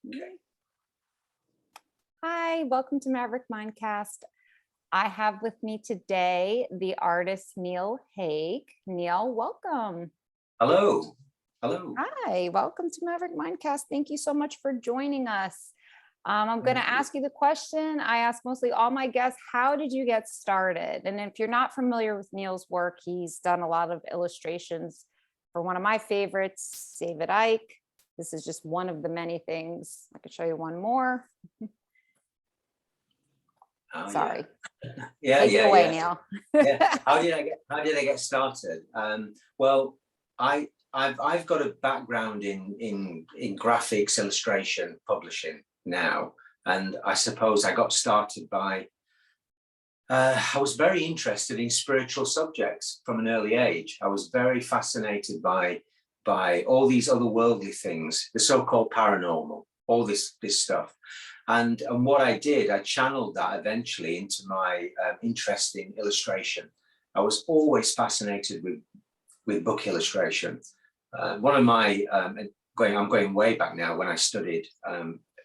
Okay. Hi, welcome to Maverick Mindcast. I have with me today the artist Neil Hague. Neil, welcome. Hello. Hello. Hi, welcome to Maverick Mindcast. Thank you so much for joining us. I'm going to ask you the question I ask mostly all my guests. How did you get started? And if you're not familiar with Neil's work, he's done a lot of illustrations for one of my favorites, David Icke. This is just one of the many things. I could show you one more. Oh, Sorry. Yeah. Take it away, Neil. Yeah. How did I get started? Well, I've got a background in graphics, illustration, publishing now, and I suppose I got started by. I was very interested in spiritual subjects from an early age. I was very fascinated by all these otherworldly things, the so-called paranormal, all this stuff. And what I did, I channeled that eventually into my interest in illustration. I was always fascinated with book illustration. One of my, I'm going way back now, when I studied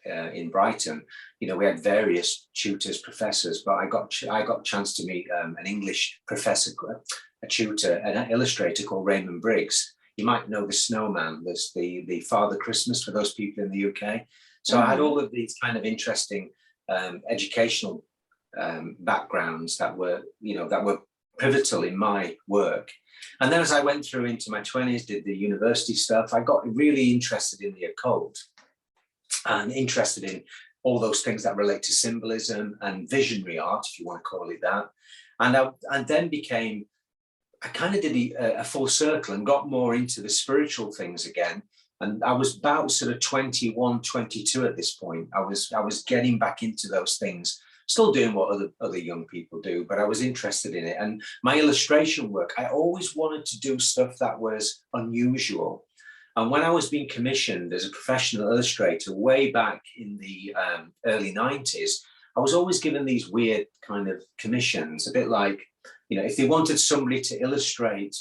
in Brighton, you know, we had various tutors, professors, but I got a chance to meet an English professor, a tutor, an illustrator called Raymond Briggs. You might know the Snowman, that's the Father Christmas for those people in the UK. So I had all of these kind of interesting educational backgrounds that were pivotal in my work. And then as I went through into my 20s, did the university stuff, I got really interested in the occult and interested in all those things that relate to symbolism and visionary art, if you want to call it that. And then I kind of did a full circle and got more into the spiritual things again. And I was about sort of 21, 22 at this point. I was getting back into those things, still doing what other young people do, but I was interested in it. And my illustration work, I always wanted to do stuff that was unusual. And when I was being commissioned as a professional illustrator way back in the early 90s, I was always given these weird kind of commissions, a bit like, you know, if they wanted somebody to illustrate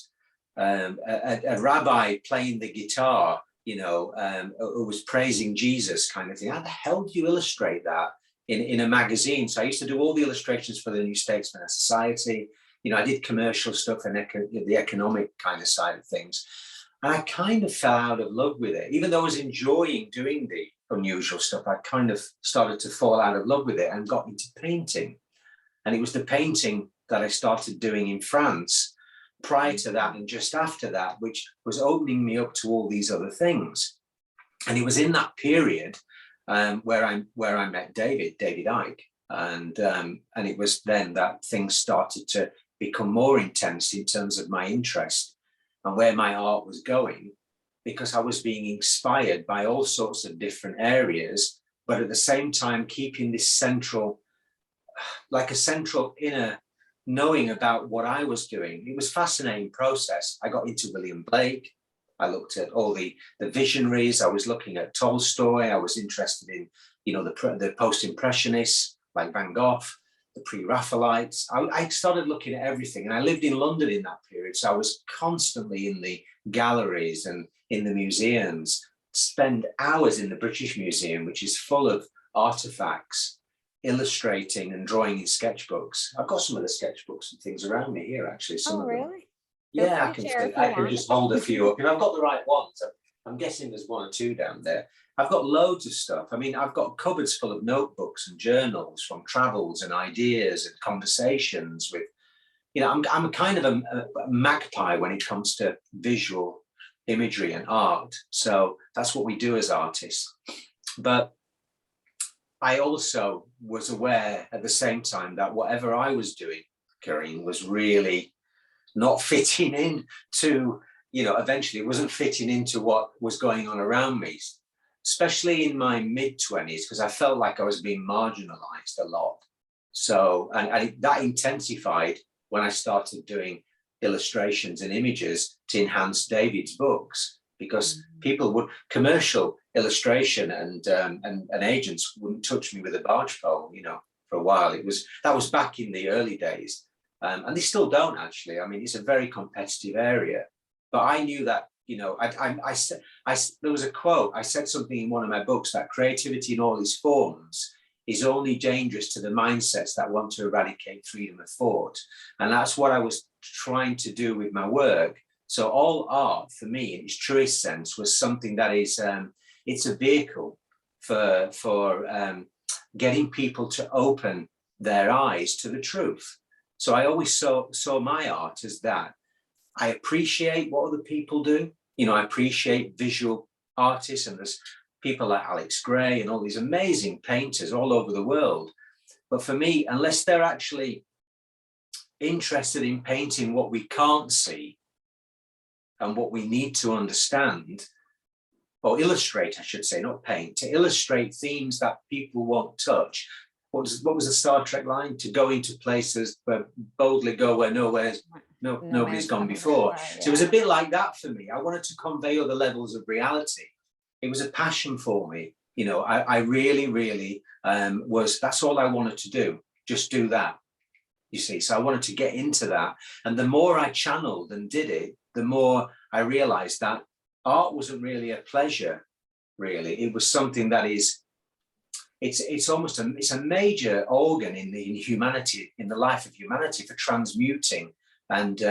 a rabbi playing the guitar, you know, who was praising Jesus kind of thing. How the hell do you illustrate that in a magazine? So I used to do all the illustrations for the New Statesman Society. You know, I did commercial stuff and the economic kind of side of things. And I kind of fell out of love with it. Even though I was enjoying doing the unusual stuff, I kind of started to fall out of love with it and got into painting. And it was the painting that I started doing in France prior to that and just after that, which was opening me up to all these other things. And it was in that period where I met David Icke, and it was then that things started to become more intense in terms of my interest and where my art was going, because I was being inspired by all sorts of different areas, but at the same time keeping this central inner knowing about what I was doing. It was a fascinating process. I got into William Blake. I looked at all the visionaries. I was looking at Tolstoy. I was interested in, you know, the post-impressionists like Van Gogh, the pre-Raphaelites. I started looking at everything, and I lived in London in that period. So I was constantly in the galleries and in the museums, spend hours in the British Museum, which is full of artifacts, illustrating and drawing in sketchbooks. I've got some of the sketchbooks and things around me here, actually. Some of them. Really? Yeah, I can just hold a few up. And I've got the right ones. I'm guessing there's one or two down there. I've got loads of stuff. I mean, I've got cupboards full of notebooks and journals from travels and ideas and conversations with, you know, I'm kind of a magpie when it comes to visual imagery and art. So that's what we do as artists. But I also was aware at the same time that whatever I was doing, Karine, was really not fitting in to, you know, eventually it wasn't fitting into what was going on around me, especially in my mid-20s, because I felt like I was being marginalized a lot. So, and that intensified when I started doing illustrations and images to enhance David's books, because people would, commercial illustration and agents wouldn't touch me with a barge pole, you know, for a while. That was back in the early days. And they still don't, actually. I mean, it's a very competitive area. But I knew that there was a quote. I said something in one of my books that creativity in all its forms is only dangerous to the mindsets that want to eradicate freedom of thought. And that's what I was trying to do with my work. So all art for me, in its truest sense, was something that is, it's a vehicle for getting people to open their eyes to the truth. So I always saw my art as that. I appreciate what other people do. I appreciate visual artists, and there's people like Alex Gray and all these amazing painters all over the world. But for me, unless they're actually interested in painting what we can't see and what we need to understand, or illustrate, I should say, not paint, to illustrate themes that people won't touch. What was the Star Trek line? To go into places, but boldly go where nobody's gone before. Right, yeah. So it was a bit like that for me. I wanted to convey other levels of reality. It was a passion for me. I really, really that's all I wanted to do. Just do that, you see. So I wanted to get into that. And the more I channeled and did it, the more I realized that art wasn't really a pleasure, really. It was something that is, it's almost it's a major organ in humanity, in the life of humanity, for transmuting and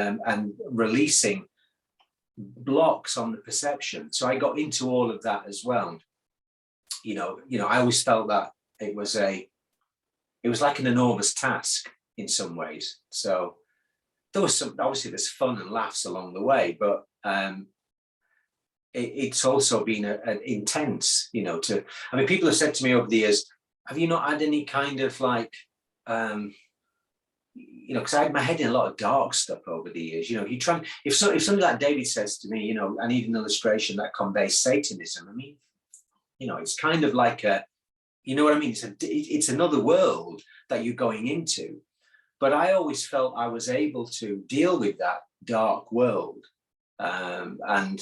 releasing blocks on the perception. So I got into all of that as well. I always felt that it was like an enormous task in some ways. So there was obviously there's fun and laughs along the way, but it's also been an intense, people have said to me over the years, have you not had any kind of like, because I had my head in a lot of dark stuff over the years. If somebody like David says to me, I need an illustration that conveys Satanism, I mean, it's kind of like what I mean? It's another world that you're going into. But I always felt I was able to deal with that dark world. And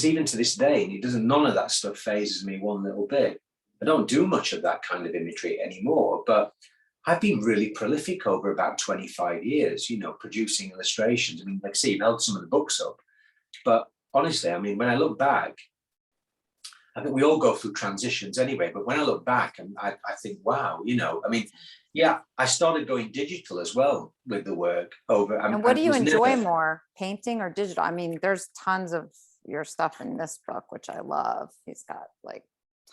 even to this day, none of that stuff phases me one little bit. I don't do much of that kind of imagery anymore, but I've been really prolific over about 25 years, producing illustrations. I mean, like I say, you've held some of the books up, but honestly, I mean, when I look back, I think we all go through transitions anyway, but when I look back and I think, wow, I mean, yeah, I started going digital as well with the work over. And what do you enjoy more, painting or digital? I mean, there's tons of your stuff in this book, which I love. He's got like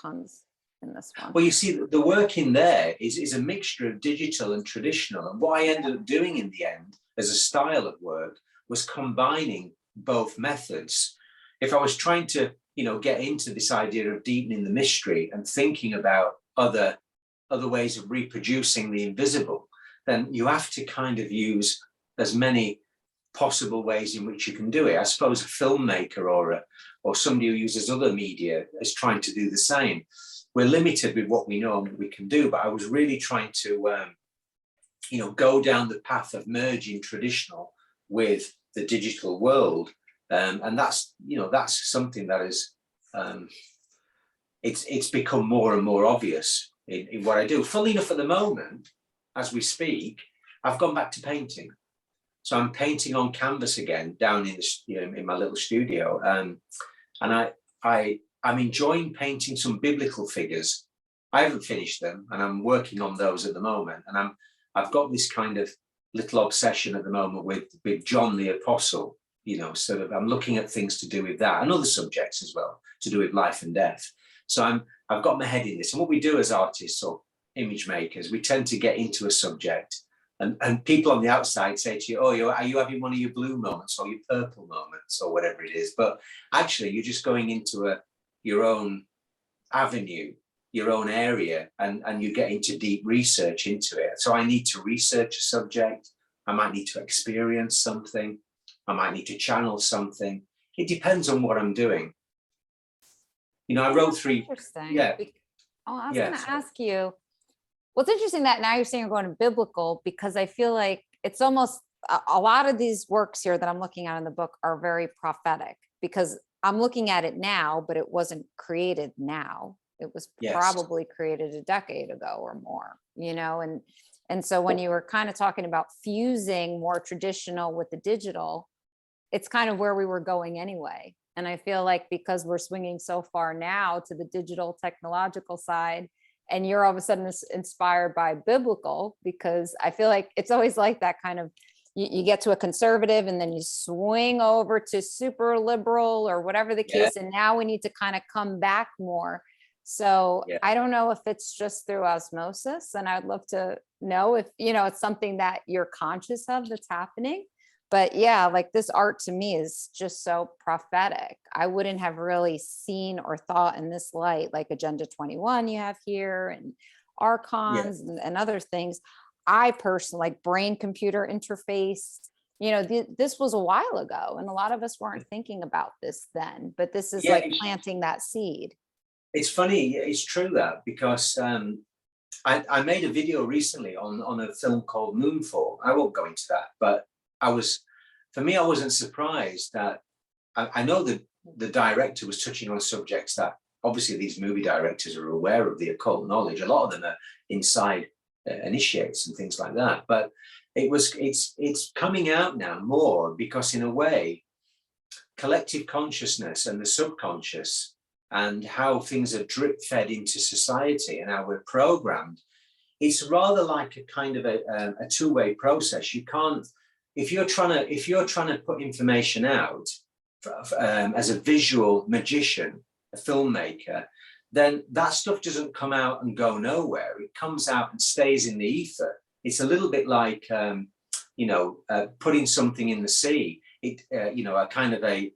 tons in this one. Well, you see, the work in there is a mixture of digital and traditional. And what I ended up doing in the end as a style of work was combining both methods. If I was trying to, get into this idea of deepening the mystery and thinking about other ways of reproducing the invisible, then you have to kind of use as many possible ways in which you can do it. I suppose a filmmaker or somebody who uses other media is trying to do the same. We're limited with what we know and what we can do, but I was really trying to, go down the path of merging traditional with the digital world. And that's something that is, it's become more and more obvious in what I do. Funnily enough, at the moment, as we speak, I've gone back to painting. So I'm painting on canvas again down in in my little studio. And I'm enjoying painting some biblical figures. I haven't finished them, and I'm working on those at the moment. And I've got this kind of little obsession at the moment with John the Apostle. Sort of, I'm looking at things to do with that and other subjects as well, to do with life and death. So I've got my head in this. And what we do as artists or image makers, we tend to get into a subject, and people on the outside say to you, oh, are you having one of your blue moments or your purple moments or whatever it is? But actually, you're just going into your own avenue, your own area, and you get into deep research into it. So I need to research a subject. I might need to experience something. I might need to channel something. It depends on what I'm doing. I wrote 3. Interesting. Yeah. I was going to ask you, well, it's interesting that now you're saying you're going to biblical, because I feel like it's almost a lot of these works here that I'm looking at in the book are very prophetic, because I'm looking at it now, but it wasn't created now. It was probably created a decade ago or more, and so when you were kind of talking about fusing more traditional with the digital, it's kind of where we were going anyway. And I feel like because we're swinging so far now to the digital technological side, and you're all of a sudden inspired by biblical, because I feel like it's always like that kind of, you get to a conservative and then you swing over to super liberal or whatever the Yeah, case. And now we need to kind of come back more. So yeah. I don't know if it's just through osmosis, and I'd love to know if, it's something that you're conscious of that's happening. But yeah, like this art to me is just so prophetic. I wouldn't have really seen or thought in this light, like Agenda 21 you have here, and Yeah. archons and other things. I personally like brain computer interface. This was a while ago, and a lot of us weren't thinking about this then, but this is Yeah, like planting that seed. it's funny. It's true that, because I made a video recently on a film called Moonfall. I won't go into that, but for me, I wasn't surprised that I know that the director was touching on subjects that obviously these movie directors are aware of, the occult knowledge. A lot of them are inside initiates and things like that. But it's coming out now more, because in a way, collective consciousness and the subconscious and how things are drip fed into society and how we're programmed, it's rather like a kind of a two-way process. You can't, if you're trying to put information out as a visual magician, a filmmaker, then that stuff doesn't come out and go nowhere. It comes out and stays in the ether. It's a little bit like putting something in the sea. A kind of a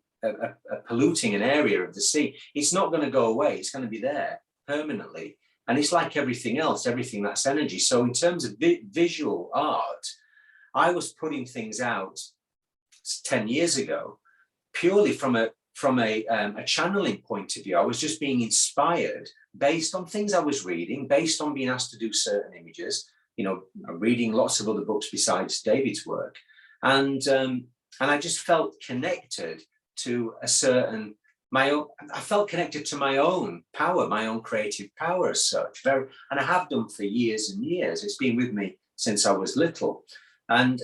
polluting an area of the sea. It's not going to go away. It's going to be there permanently. And it's like everything else, everything that's energy. So in terms of visual art, I was putting things out 10 years ago purely from a channeling point of view. I was just being inspired based on things I was reading, based on being asked to do certain images. I'm reading lots of other books besides David's work, and I just felt connected to I felt connected to my own power, my own creative power as such. And I have done for years and years. It's been with me since I was little. And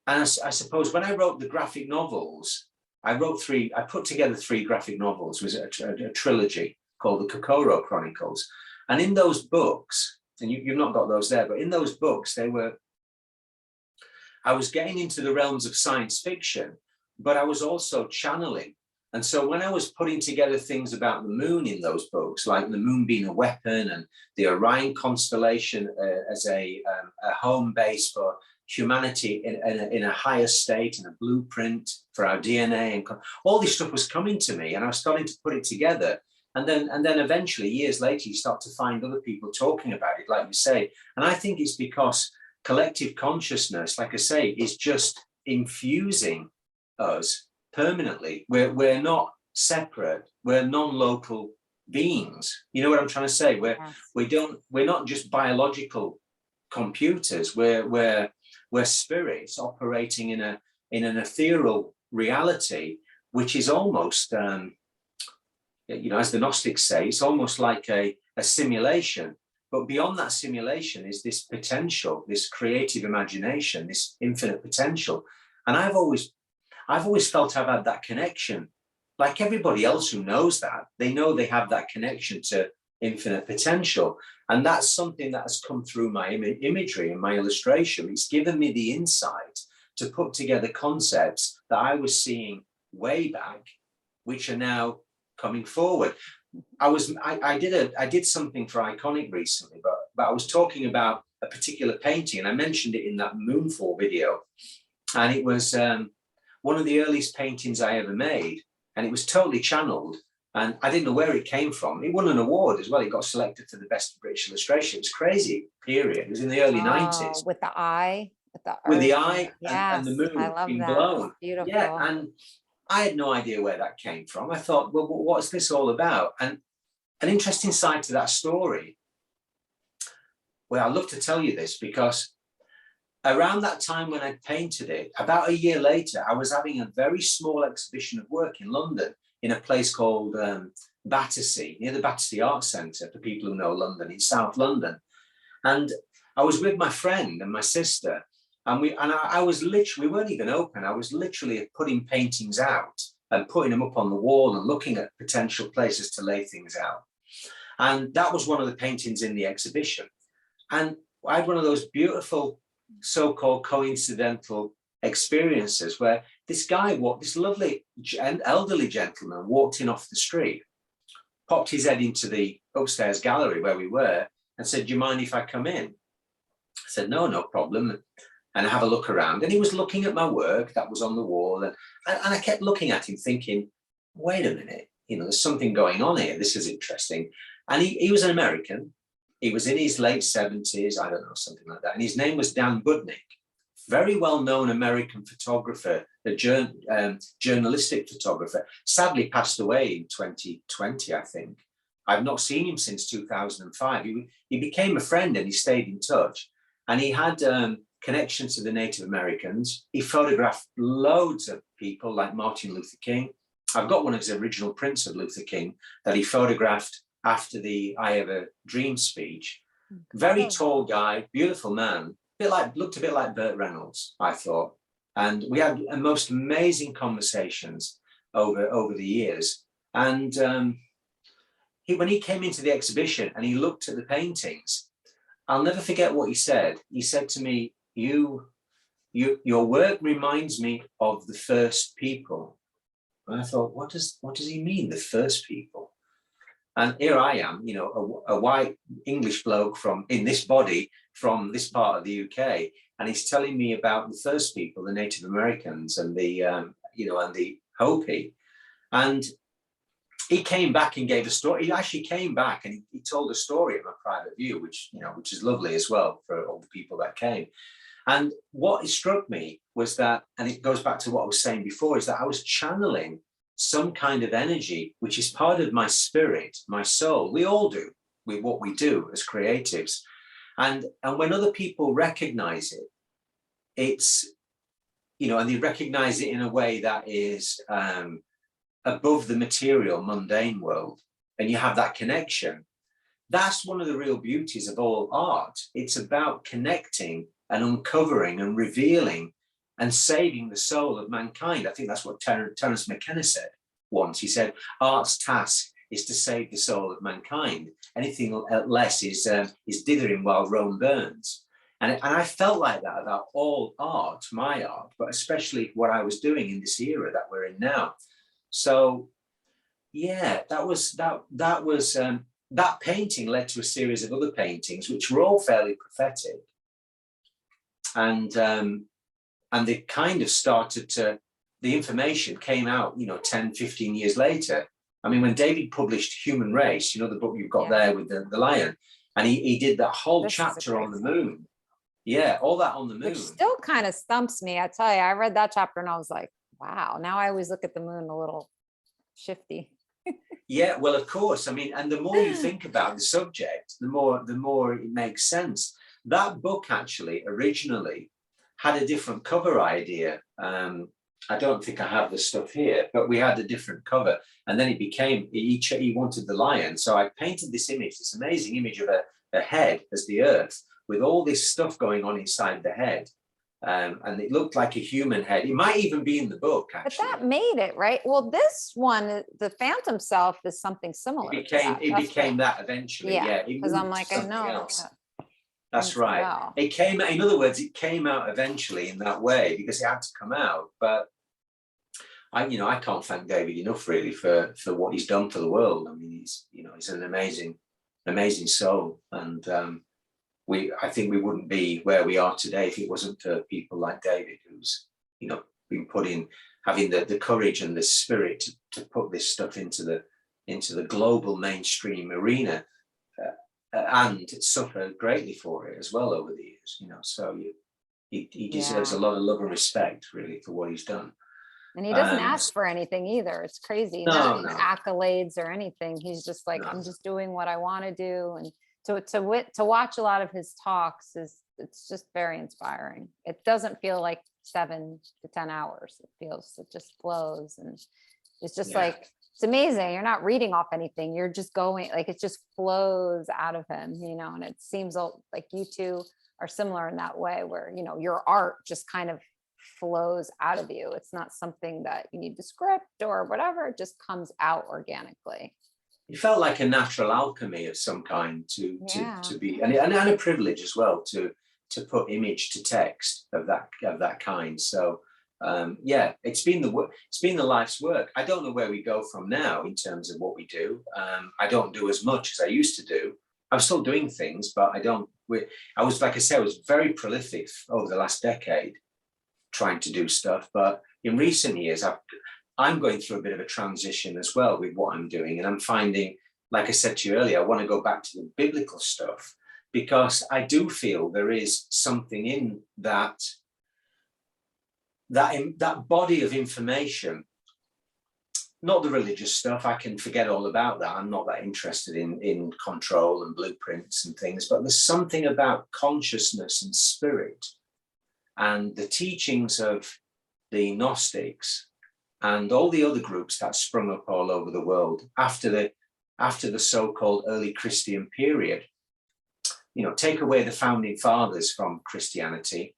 I suppose when I wrote the graphic novels, I put together 3 graphic novels. It was a trilogy called the Kokoro Chronicles. And in those books, and you've not got those there, but in those books, I was getting into the realms of science fiction, but I was also channeling. And so when I was putting together things about the moon in those books, like the moon being a weapon and the Orion constellation as a home base for humanity in a higher state and a blueprint for our DNA, and all this stuff was coming to me, and I was starting to put it together. And then eventually, years later, you start to find other people talking about it, like you say. And I think it's because collective consciousness, like I say, is just infusing us permanently. We're not separate. We're non-local beings. You know what I'm trying to say? We're not just biological computers. We're spirits operating in an ethereal reality, which is almost as the Gnostics say, it's almost like a simulation. But beyond that simulation is this potential, this creative imagination, this infinite potential. And I've always felt I've had that connection. Like everybody else who knows that, they know they have that connection to infinite potential. And that's something that has come through my imagery and my illustration. It's given me the insight to put together concepts that I was seeing way back, which are now coming forward. I did something for Iconic recently, but I was talking about a particular painting, and I mentioned it in that Moonfall video. And it was one of the earliest paintings I ever made, and it was totally channeled. And I didn't know where it came from. It won an award as well. It got selected for the best British illustration. It was crazy period. It was in the early 90s. With the eye, with the earth. eye and the moon I love being that. blown. Beautiful. Yeah, and I had no idea where that came from. I thought, well, what's this all about? And an interesting side to that story, well, I'd love to tell you this, because around that time when I painted it, about a year later, I was having a very small exhibition of work in London in a place called Battersea, near the Battersea Arts Centre, for people who know London, in South London. And I was with my friend and my sister, I was literally, we weren't even open. I was literally putting paintings out and putting them up on the wall and looking at potential places to lay things out. And that was one of the paintings in the exhibition. And I had one of those beautiful so-called coincidental experiences where this guy this lovely elderly gentleman walked in off the street, popped his head into the upstairs gallery where we were and said, "Do you mind if I come in?" I said, no problem. And have a look around. And he was looking at my work that was on the wall. And I kept looking at him thinking, wait a minute, there's something going on here. This is interesting. And he was an American. He was in his late 70s, I don't know, something like that. And his name was Dan Budnick, very well-known American photographer, a journalistic photographer, sadly passed away in 2020, I think. I've not seen him since 2005. He became a friend and he stayed in touch. And he had connections to the Native Americans. He photographed loads of people like Martin Luther King. I've got one of his original prints of Luther King that he photographed after the I Have a Dream speech. Very tall guy, beautiful man, looked a bit like Burt Reynolds, I thought. And we had most amazing conversations over the years. And when he came into the exhibition and he looked at the paintings, I'll never forget what he said. He said to me, your work reminds me of the first people. And I thought, what does he mean, the first people? And here I am, a white English bloke in this body from this part of the UK, and he's telling me about the first people, the Native Americans and the and the Hopi. And he came back and gave a story. He actually came back and he told a story at my private view, which is lovely as well for all the people that came. And what struck me was that, and it goes back to what I was saying before, is that I was channeling some kind of energy, which is part of my spirit, my soul. We all do with what we do as creatives. And when other people recognize it, it's, and they recognize it in a way that is above the material, mundane world, and you have that connection. That's one of the real beauties of all art. It's about connecting and uncovering and revealing and saving the soul of mankind. I think that's what Terence McKenna said once. He said, art's task is to save the soul of mankind. Anything less is dithering while Rome burns. And I felt like that about all art, my art, but especially what I was doing in this era that we're in now. So, yeah, that painting led to a series of other paintings, which were all fairly prophetic. And they kind of started to, the information came out, 10, 15 years later. I mean, when David published Human Race, the book you've got there with the lion, and he did that whole chapter on the moon. Yeah, all that on the moon. Which still kind of stumps me. I tell you, I read that chapter and I was like, wow, now I always look at the moon a little shifty. Yeah, well, of course. I mean, and the more you think about the subject, the more it makes sense. That book actually originally had a different cover idea. I don't think I have the stuff here, but we had a different cover. And then it became, he wanted the lion. So I painted this image, this amazing image of a head as the earth, with all this stuff going on inside the head. And it looked like a human head. It might even be in the book, actually. But that made it, right? Well, this one, the Phantom Self, is something similar. It became that eventually. Yeah, because I'm like, I know. That's right. Well, it came, in other words, it came out eventually in that way because it had to come out. But I can't thank David enough really for what he's done for the world. I mean, he's an amazing soul, and I think we wouldn't be where we are today if it wasn't for people like David, who's been having the courage and the spirit to put this stuff into the global mainstream arena. And suffer greatly for it as well over the years, so he deserves a lot of love and respect really for what he's done. And he doesn't ask for anything either. It's crazy. No accolades or anything. He's just like, I'm just doing what I want to do. And to watch a lot of his talks it's just very inspiring. It doesn't feel like 7 to 10 hours. It just flows, and it's just like, it's amazing. You're not reading off anything. You're just going, like, it just flows out of him, and it seems like you two are similar in that way, where, you know, your art just kind of flows out of you. It's not something that you need to script or whatever. It just comes out organically. It felt like a natural alchemy of some kind to be, and a privilege as well to put image to text of that kind. So yeah, it's been the life's work. I don't know where we go from now in terms of what we do. I don't do as much as I used to do. I'm still doing things, but I was, like I said, I was very prolific over the last decade trying to do stuff. But in recent years, I'm going through a bit of a transition as well with what I'm doing. And I'm finding, like I said to you earlier, I want to go back to the biblical stuff, because I do feel there is something in that body of information, not the religious stuff. I can forget all about that. I'm not that interested in control and blueprints and things, but there's something about consciousness and spirit and the teachings of the Gnostics and all the other groups that sprung up all over the world after the so-called early Christian period. You know, take away the founding fathers from Christianity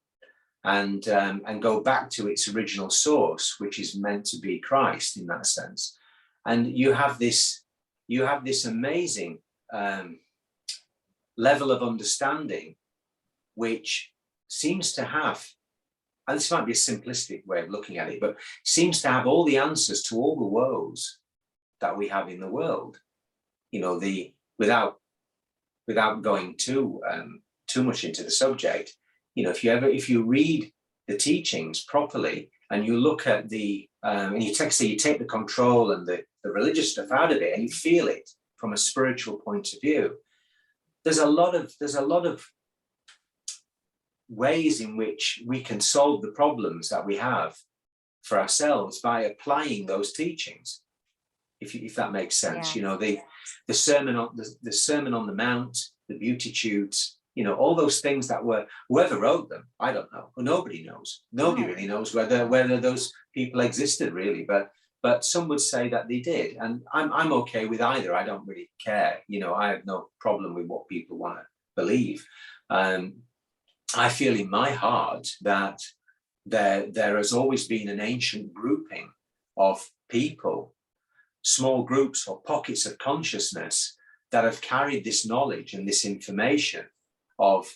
and go back to its original source, which is meant to be Christ in that sense. And you have this amazing level of understanding, which seems to have, and this might be a simplistic way of looking at it, but seems to have all the answers to all the woes that we have in the world. You know, without going too much into the subject, you know, if you read the teachings properly and you look at and you take the control and the religious stuff out of it and you feel it from a spiritual point of view, there's a lot of ways in which we can solve the problems that we have for ourselves by applying those teachings, if that makes sense. Yeah. You know, the Sermon on the Mount, the Beatitudes, you know, all those things that were, whoever wrote them, I don't know. Nobody knows. Nobody really knows whether those people existed really, but some would say that they did, and I'm okay with either. I don't really care. You know, I have no problem with what people want to believe. I feel in my heart that there has always been an ancient grouping of people, small groups or pockets of consciousness that have carried this knowledge and this information of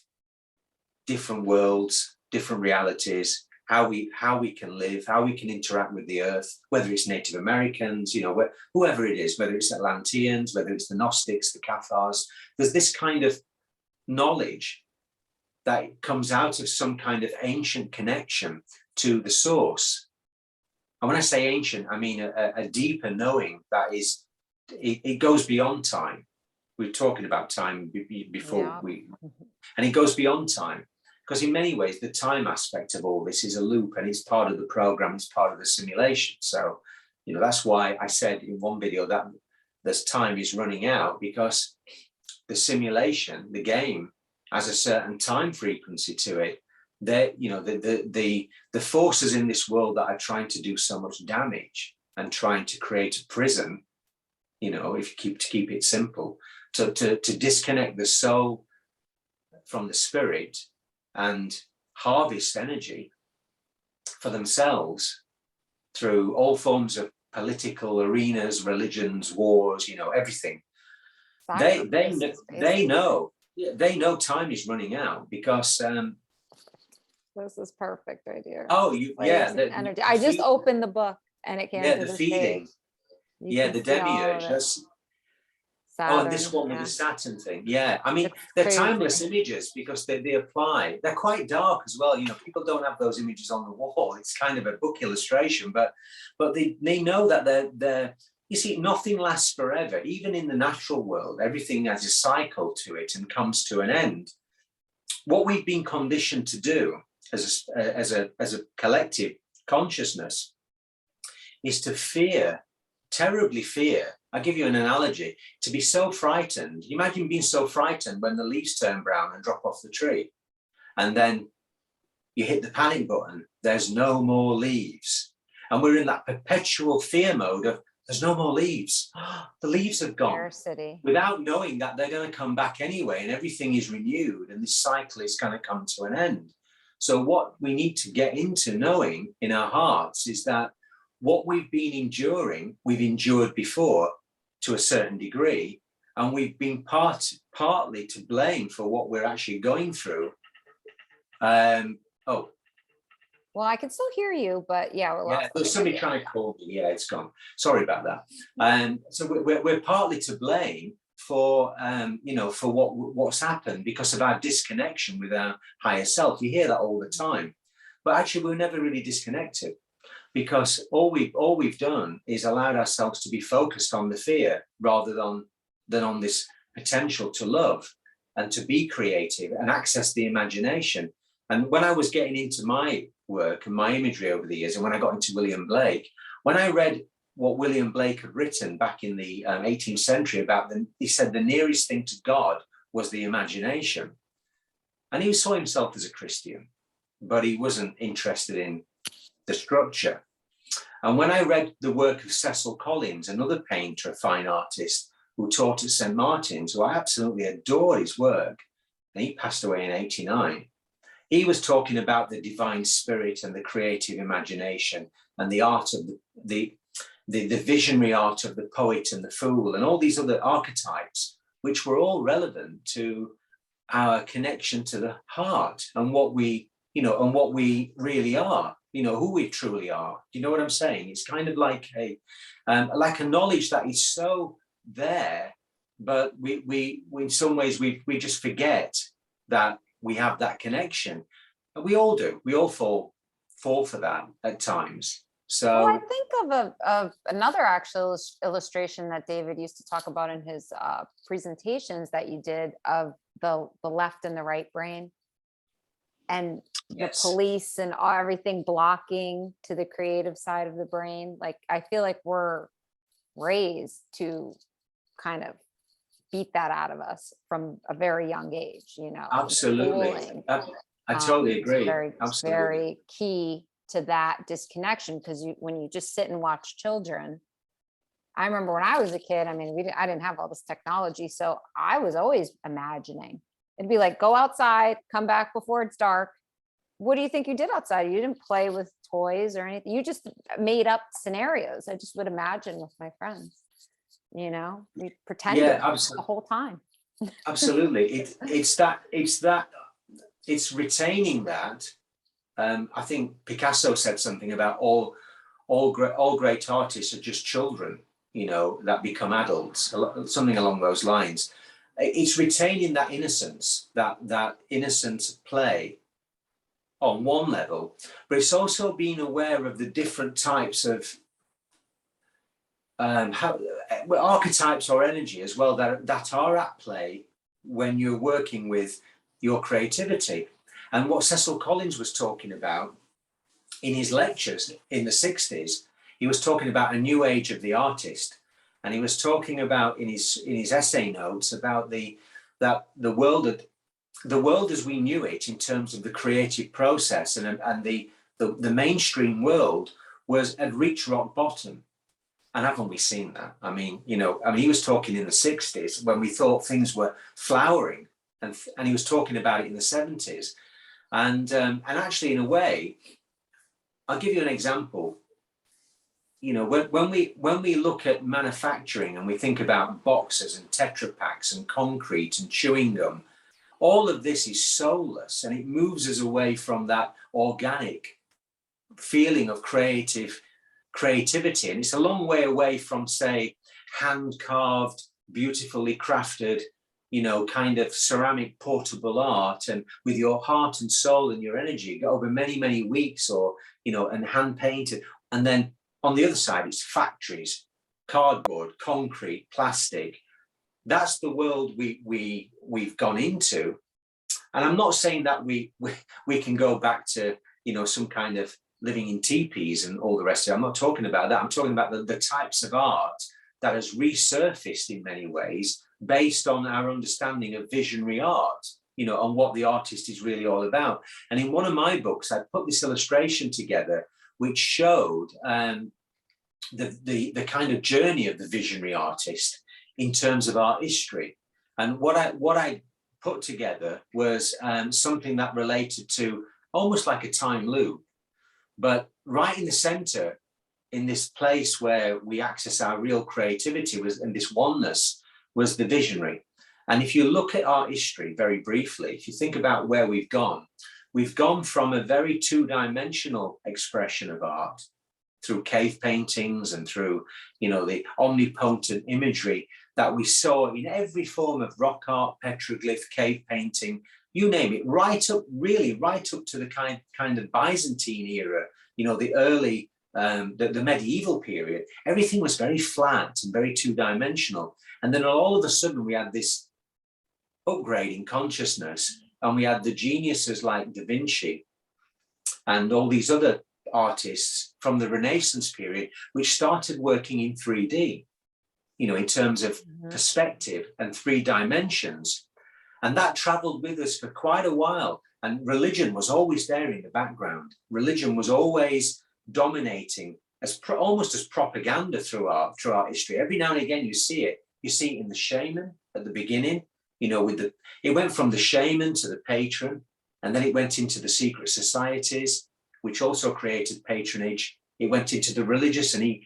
different worlds, different realities, how we can live, how we can interact with the earth, whether it's Native Americans, you know, whoever it is, whether it's Atlanteans, whether it's the Gnostics, the Cathars. There's this kind of knowledge that comes out of some kind of ancient connection to the source. And when I say ancient, I mean a deeper knowing that is, it goes beyond time. We were talking about time before and it goes beyond time, because in many ways the time aspect of all this is a loop, and it's part of the program, it's part of the simulation. So, you know, that's why I said in one video that this time is running out, because the simulation, the game, has a certain time frequency to it. That, you know, the forces in this world that are trying to do so much damage and trying to create a prison, you know, if you keep it simple, to disconnect the soul from the spirit and harvest energy for themselves through all forms of political arenas, religions, wars, you know, everything. They know time is running out, because this is perfect idea. Energy. I just opened the book and it came to the feeding. The demiurge. Saturn, and this one with the Saturn thing. Yeah, I mean, they're timeless images because they apply. They're quite dark as well. You know, people don't have those images on the wall. It's kind of a book illustration, but they know that they're. You see, nothing lasts forever. Even in the natural world, everything has a cycle to it and comes to an end. What we've been conditioned to do as a collective consciousness is to fear, terribly fear. I'll give you an analogy. To be so frightened, imagine being so frightened when the leaves turn brown and drop off the tree. And then you hit the panic button. There's no more leaves. And we're in that perpetual fear mode of There's no more leaves. The leaves have gone. Scarcity. Without knowing that they're going to come back anyway, and everything is renewed, and this cycle is going to come to an end. So what we need to get into knowing in our hearts is that what we've been enduring, we've endured before to a certain degree, and we've been partly to blame for what we're actually going through. Oh, well, I can still hear you, but yeah, there's somebody trying to call me. Yeah, it's gone. Sorry about that. So we're partly to blame for for what's happened because of our disconnection with our higher self. You hear that all the time, but actually we're never really disconnected, because all we've done is allowed ourselves to be focused on the fear rather than on this potential to love and to be creative and access the imagination. And when I was getting into my work and my imagery over the years, and when I got into William Blake, when I read what William Blake had written back in the 18th century about them, he said the nearest thing to God was the imagination. And he saw himself as a Christian, but he wasn't interested in the structure. And when I read the work of Cecil Collins, another painter, a fine artist who taught at St. Martin's, who I absolutely adore his work, and he passed away in 89, he was talking about the divine spirit and the creative imagination and the art of the visionary art of the poet and the fool and all these other archetypes, which were all relevant to our connection to the heart and what we really are, who we truly are. Do you know what I'm saying? It's kind of like a knowledge that is so there, but we in some ways we just forget that we have that connection. And we all do. We all fall for that at times. So I think of another actual illustration that David used to talk about in his presentations that you did of the left and the right brain, and yes. The police and everything blocking to the creative side of the brain. Like, I feel like we're raised to kind of beat that out of us from a very young age, Absolutely. I totally agree. Absolutely. Very key to that disconnection, because when you just sit and watch children, I remember when I was a kid, I didn't have all this technology, so I was always imagining. It'd be like, go outside, come back before it's dark. What do you think you did outside? You didn't play with toys or anything. You just made up scenarios. I just would imagine with my friends, we pretended the whole time. Absolutely. It's retaining that. I think Picasso said something about all great artists are just children, that become adults, something along those lines. It's retaining that innocence, that innocence of play on one level, but it's also being aware of the different types of archetypes or energy as well that are at play when you're working with your creativity. And what Cecil Collins was talking about in his lectures in the 60s, he was talking about a new age of the artist. And he was talking about in his essay notes about the world as we knew it in terms of the creative process and the mainstream world had reached rock bottom. And haven't we seen that? He was talking in the 60s when we thought things were flowering, and he was talking about it in the 70s. And actually, in a way, I'll give you an example. When we look at manufacturing and we think about boxes and Tetra Paks and concrete and chewing gum, all of this is soulless, and it moves us away from that organic feeling of creativity. And it's a long way away from, say, hand-carved, beautifully crafted, kind of ceramic portable art, and with your heart and soul and your energy over many, many weeks, or, and hand painted. And then on the other side, it's factories, cardboard, concrete, plastic. That's the world we've gone into. And I'm not saying that we can go back to, some kind of living in teepees and all the rest of it. I'm not talking about that. I'm talking about the types of art that has resurfaced in many ways based on our understanding of visionary art, on what the artist is really all about. And in one of my books, I put this illustration together, which showed the kind of journey of the visionary artist in terms of art history. And what I put together was something that related to almost like a time loop, but right in the center, in this place where we access our real creativity and this oneness, was the visionary. And if you look at art history very briefly, if you think about where we've gone from a very two-dimensional expression of art through cave paintings and through, the omnipotent imagery that we saw in every form of rock art, petroglyph, cave painting, you name it, right up to the kind of Byzantine era, the early, the medieval period. Everything was very flat and very two-dimensional. And then all of a sudden we had this upgrade in consciousness, and we had the geniuses like Da Vinci and all these other artists from the Renaissance period, which started working in 3D, in terms of perspective and 3 dimensions. And that traveled with us for quite a while. And religion was always there in the background. Religion was always dominating almost as propaganda through art history. Every now and again, you see it in the shaman at the beginning, it went from the shaman to the patron, and then it went into the secret societies, which also created patronage. It went into the religious and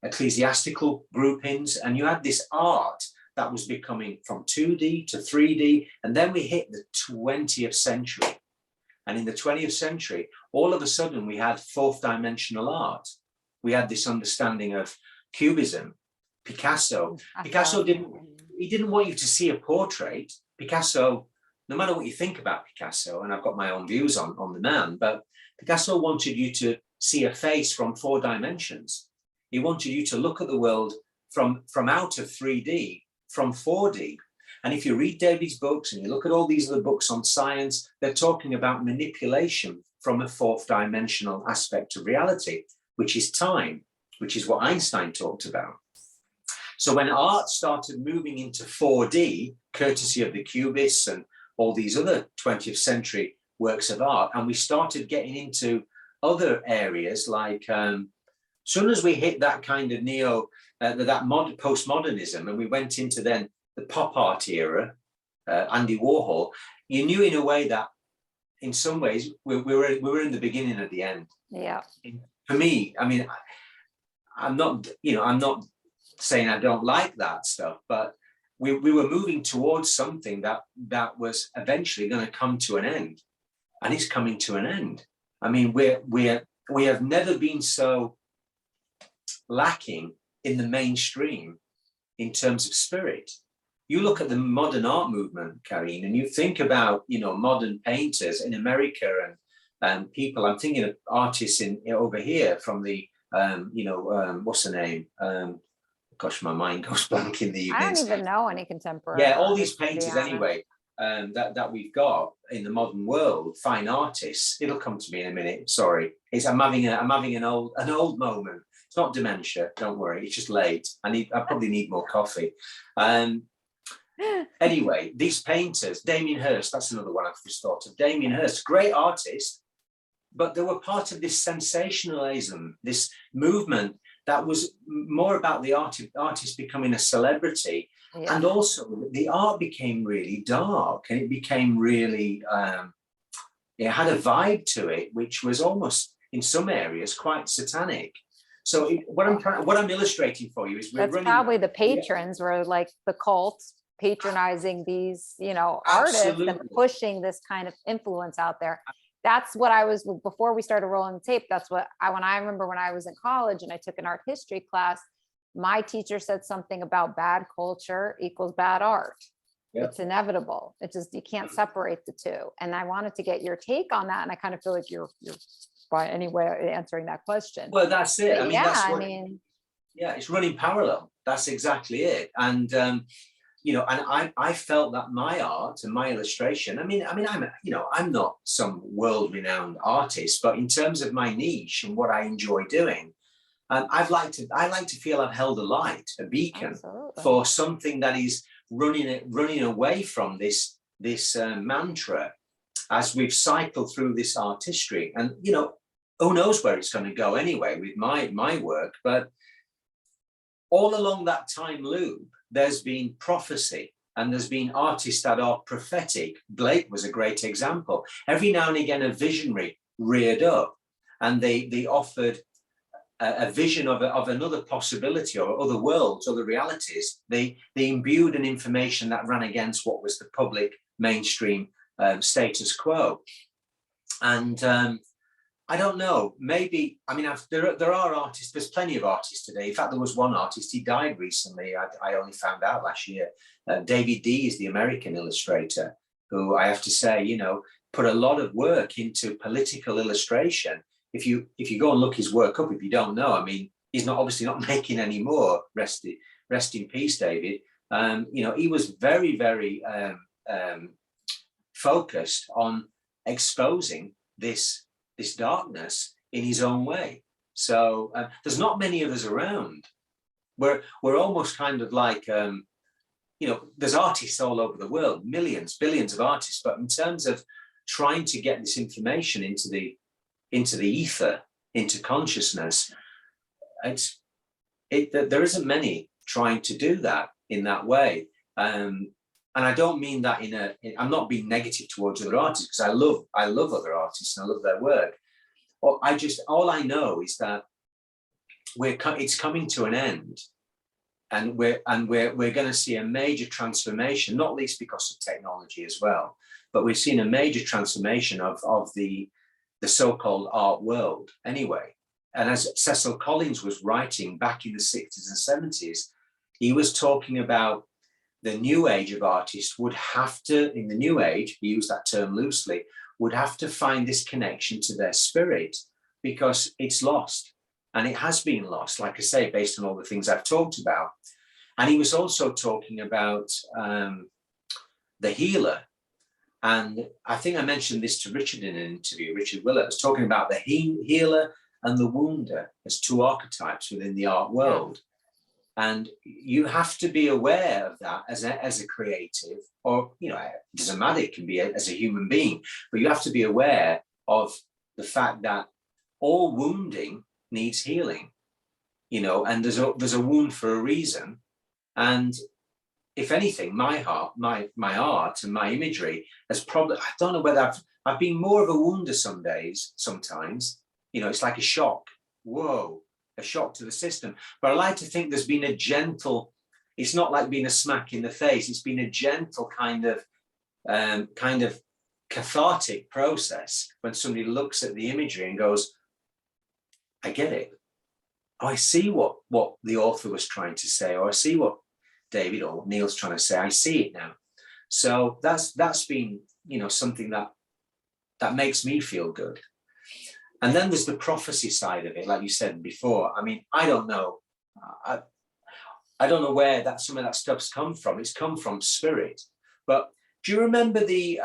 ecclesiastical groupings, and you had this art that was becoming from 2D to 3D, and then we hit the 20th century. And in the 20th century, all of a sudden we had 4th dimensional art. We had this understanding of cubism. Picasso didn't want you to see a portrait. Picasso, no matter what you think about Picasso, and I've got my own views on the man, but Picasso wanted you to see a face from 4 dimensions. He wanted you to look at the world from out of 3D, from 4D. And if you read David's books and you look at all these other books on science, they're talking about manipulation from a 4th dimensional aspect of reality, which is time, which is what Einstein talked about. So when art started moving into 4D, courtesy of the Cubists and all these other 20th century works of art, and we started getting into other areas like, soon as we hit that kind of postmodernism, and we went into then the pop art era, Andy Warhol, you knew in a way that in some ways we were in the beginning of the end. Yeah. For me, I mean, I'm not saying I don't like that stuff, but we were moving towards something that was eventually going to come to an end, and it's coming to an end. I mean, we have never been so lacking in the mainstream in terms of spirit. You look at the modern art movement, Karine, and you think about, modern painters in America and people. I'm thinking of artists over here from the, what's the name? Gosh, my mind goes blank in the evenings. I don't even know any contemporary. Yeah, all these painters anyway, that we've got in the modern world, fine artists. It'll come to me in a minute. Sorry, I'm having an old moment. It's not dementia. Don't worry. It's just late. I probably need more coffee. Anyway, these painters, Damien Hirst, that's another one I've just thought of. Damien Hirst, great artist, but they were part of this sensationalism, this movement that was more about the artist becoming a celebrity. Yeah. And also the art became really dark, and it became really, it had a vibe to it, which was almost in some areas quite satanic. So what I'm illustrating for you is that's probably the patrons were like the cults patronizing these, artists and pushing this kind of influence out there. That's what I was, before we started rolling the tape, that's what I remember when I was in college and I took an art history class, my teacher said something about bad culture equals bad art. Yep. It's inevitable. It's just, you can't separate the two. And I wanted to get your take on that. And I kind of feel like you're by any way answering that question. Well, that's it. But yeah, it's running parallel. That's exactly it. And, and I felt that my art and my illustration, I'm not some world-renowned artist, but in terms of my niche and what I enjoy doing, I like to feel I've held a light, a beacon. Absolutely. For something that is running away from this mantra as we've cycled through this art history. And who knows where it's going to go anyway with my work, but all along that time loop, there's been prophecy, and there's been artists that are prophetic. Blake was a great example. Every now and again, a visionary reared up, and they offered a vision of another possibility, or other worlds, other realities. They imbued an information that ran against what was the public mainstream status quo. And I don't know, maybe, I mean, there are artists, there's plenty of artists today. In fact, there was one artist, he died recently. I only found out last year. David D is the American illustrator, who I have to say, you know, put a lot of work into political illustration. If you go and look his work up, if you don't know, I mean, he's not obviously not making any more. Rest in peace, David. You know, he was very, very focused on exposing this darkness in his own way. So there's not many of us around. We're almost kind of like, you know, there's artists all over the world, millions, billions of artists, but in terms of trying to get this information into the ether, into consciousness, there isn't many trying to do that in that way. And I don't mean that I'm not being negative towards other artists, because I love other artists and I love their work. Or all I know is that it's coming to an end, and we're going to see a major transformation, not least because of technology as well. But we've seen a major transformation of the so-called art world anyway. And as Cecil Collins was writing back in the 60s and 70s, he was talking about the new age of artists would have to, in the new age, he used that term loosely, would have to find this connection to their spirit, because it's lost. And it has been lost, like I say, based on all the things I've talked about. And he was also talking about the healer. And I think I mentioned this to Richard in an interview. Richard Willett was talking about the healer and the wounder as two archetypes within the art world. And you have to be aware of that as a creative, or, you know, it doesn't matter, it can be as a human being, but you have to be aware of the fact that all wounding needs healing, you know, and there's a wound for a reason. And if anything, my art and my imagery has probably, I don't know whether I've been more of a wounder some days, sometimes, you know, it's like a shock. Whoa. A shock to the system. But I like to think there's been a gentle, it's not like being a smack in the face, it's been a gentle kind of cathartic process when somebody looks at the imagery and goes, I get it. I see what the author was trying to say, or I see what David or Neil's trying to say. I see it now. So that's been, you know, something that makes me feel good. And then there's the prophecy side of it, like you said before. I mean, I don't know. I don't know where some of that stuff's come from. It's come from spirit. But do you remember the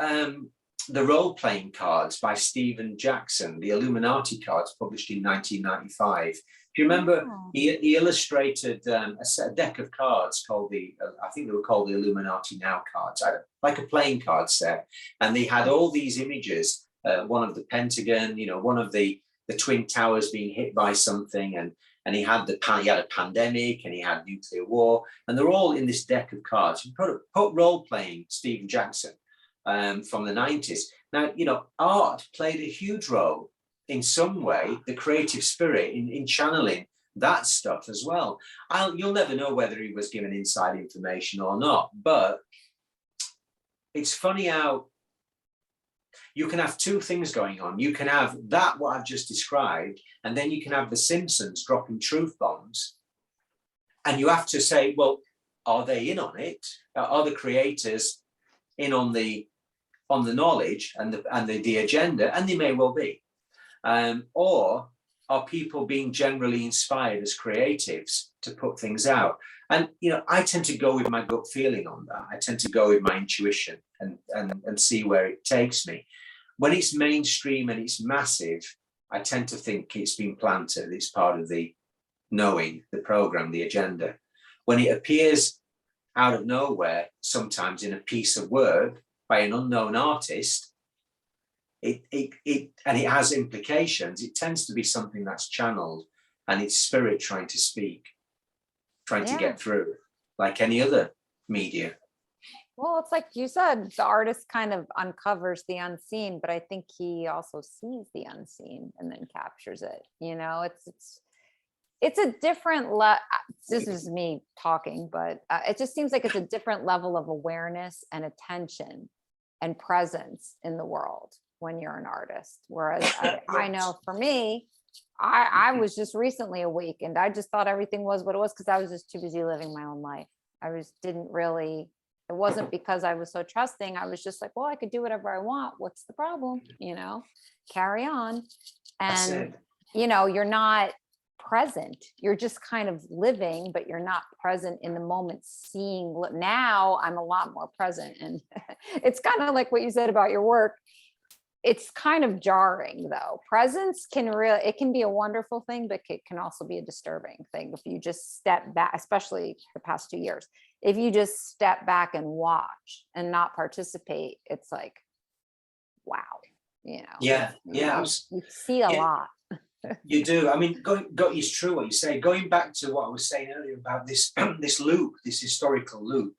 role-playing cards by Stephen Jackson, the Illuminati cards published in 1995? Do you remember? Oh. He illustrated a deck of cards called I think they were called the Illuminati Now cards, like a playing card set. And they had all these images. One of the Pentagon, you know, one of the Twin Towers being hit by something, and he had a pandemic, and he had nuclear war, and they're all in this deck of cards. You put role-playing Stephen Jackson from the 90s. Now, you know, art played a huge role in some way, the creative spirit in channeling that stuff as well. You'll never know whether he was given inside information or not, but it's funny how you can have two things going on. You can have that, what I've just described, and then you can have the Simpsons dropping truth bombs. And you have to say, well, are they in on it? Are the creators in on the knowledge and the agenda? And they may well be. Or are people being generally inspired as creatives to put things out? And, you know, I tend to go with my gut feeling on that. I tend to go with my intuition and see where it takes me. When it's mainstream and it's massive, I tend to think it's been planted. It's part of the knowing, the program, the agenda. When it appears out of nowhere, sometimes in a piece of work by an unknown artist, and it has implications, it tends to be something that's channeled and it's spirit trying to speak. trying to get through, like any other media. Well, it's like you said, the artist kind of uncovers the unseen, but I think he also sees the unseen and then captures it. You know, it's a different this is me talking, but it just seems like it's a different level of awareness and attention and presence in the world when you're an artist. Whereas I know for me, I was just recently awakened. I just thought everything was what it was because I was just too busy living my own life. It wasn't because I was so trusting. I was just like, well, I could do whatever I want. What's the problem? You know, carry on. And, you know, you're not present. You're just kind of living, but you're not present in the moment, seeing. Now I'm a lot more present. And it's kind of like what you said about your work. It's kind of jarring though. Presence it can be a wonderful thing, but it can also be a disturbing thing if you just step back, especially the past 2 years. If you just step back and watch and not participate, it's like, wow, you know. Yeah. You see a lot. You do. I mean, it's true what you say. Going back to what I was saying earlier about this this loop, this historical loop.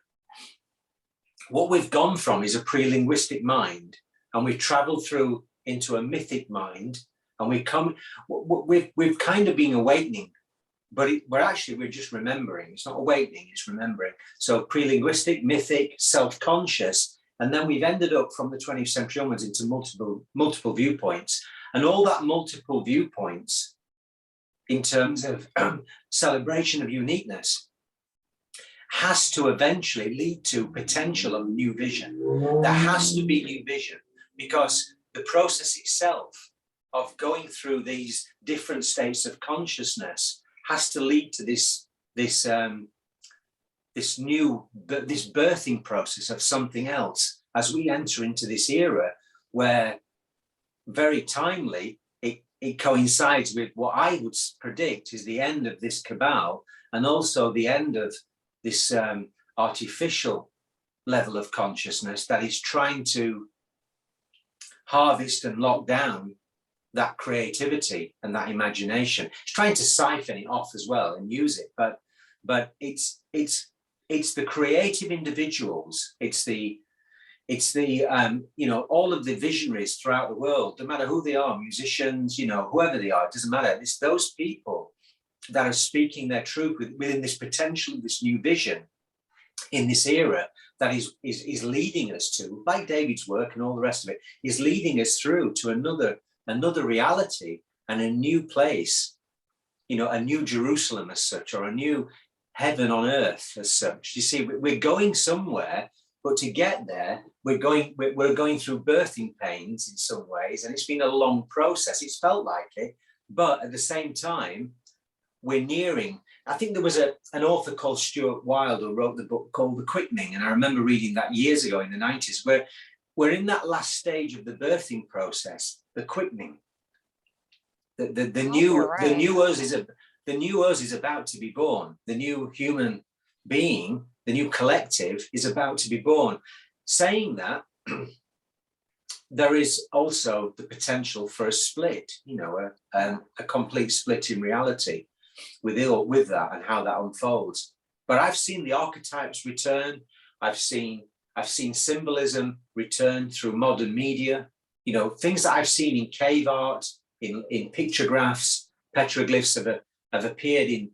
What we've gone from is a pre-linguistic mind, and we've traveled through into a mythic mind, and we've kind of been awakening, but we're just remembering. It's not awakening, it's remembering. So pre-linguistic, mythic, self-conscious, and then we've ended up from the 20th century onwards into multiple viewpoints, and all that multiple viewpoints in terms of celebration of uniqueness has to eventually lead to potential of new vision. There has to be new vision, because the process itself of going through these different states of consciousness has to lead to this birthing process of something else as we enter into this era where, very timely, it coincides with what I would predict is the end of this cabal, and also the end of this artificial level of consciousness that is trying to harvest and lock down that creativity and that imagination. It's trying to siphon it off as well and use it, but it's the creative individuals, it's the you know, all of the visionaries throughout the world, no matter who they are, musicians, you know, whoever they are, it doesn't matter. It's those people that are speaking their truth within this potential, this new vision in this era that is leading us to, like David's work and all the rest of it, is leading us through to another reality and a new place, you know, a new Jerusalem as such, or a new heaven on earth as such. You see, we're going somewhere, but to get there, we're going through birthing pains in some ways, and it's been a long process. It's felt like it, but at the same time, we're nearing. I think there was an author called Stuart Wilde who wrote the book called The Quickening, and I remember reading that years ago in the 90s, where we're in that last stage of the birthing process, the quickening. The new us is about to be born. The new human being, the new collective, is about to be born. Saying that, there is also the potential for a split, you know, a complete split in reality with that and how that unfolds. But I've seen the archetypes return. I've seen symbolism return through modern media. You know, things that I've seen in cave art, in pictographs, petroglyphs have appeared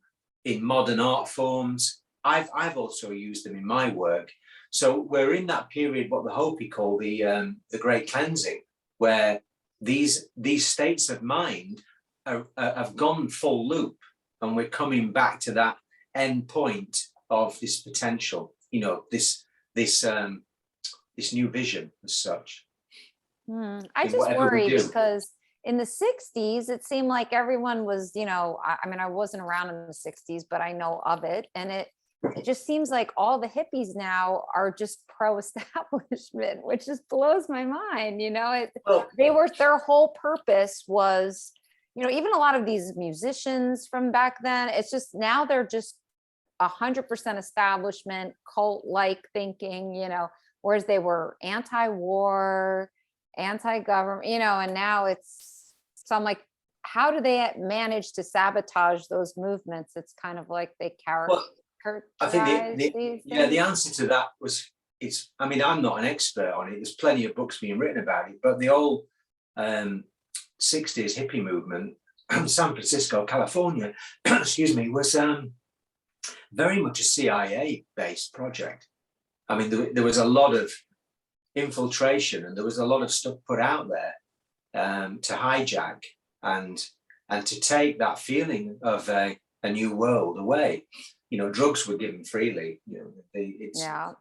in modern art forms. I've also used them in my work. So we're in that period, what the Hopi call the Great Cleansing, where these states of mind have gone full loop, and we're coming back to that end point of this potential, you know, this new vision as such. I just worry because in the 60s, it seemed like everyone was, you know, I mean, I wasn't around in the 60s, but I know of it. And it just seems like all the hippies now are just pro-establishment, which just blows my mind. You know, their whole purpose was, you know, even a lot of these musicians from back then, it's just now they're just 100% establishment, cult-like thinking, you know, whereas they were anti-war, anti-government, you know, and now so I'm like, how do they manage to sabotage those movements? It's kind of like they I think characterize these the things? answer to that was, it's, I mean, I'm not an expert on it. There's plenty of books being written about it, but the old 60s hippie movement, San Francisco, California, excuse me, was very much a CIA-based project. I mean, there was a lot of infiltration, and there was a lot of stuff put out there to hijack and to take that feeling of a new world away. You know, drugs were given freely. You know, Yeah.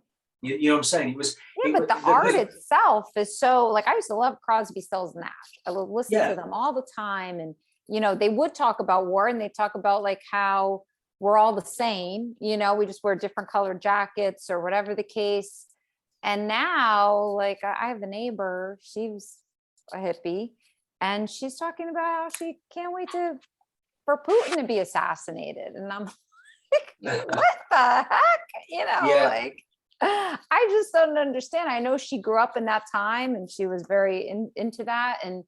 you know what I'm saying? It was. Yeah, but the art itself is so, like, I used to love Crosby, Stills, Nash. I would listen to them all the time. And, you know, they would talk about war, and they talk about like how we're all the same, you know, we just wear different colored jackets or whatever the case. And now, like, I have a neighbor, she's a hippie, and she's talking about how she can't wait for Putin to be assassinated. And I'm like, what the heck? You know, like, I just don't understand. I know she grew up in that time, and she was very into that. And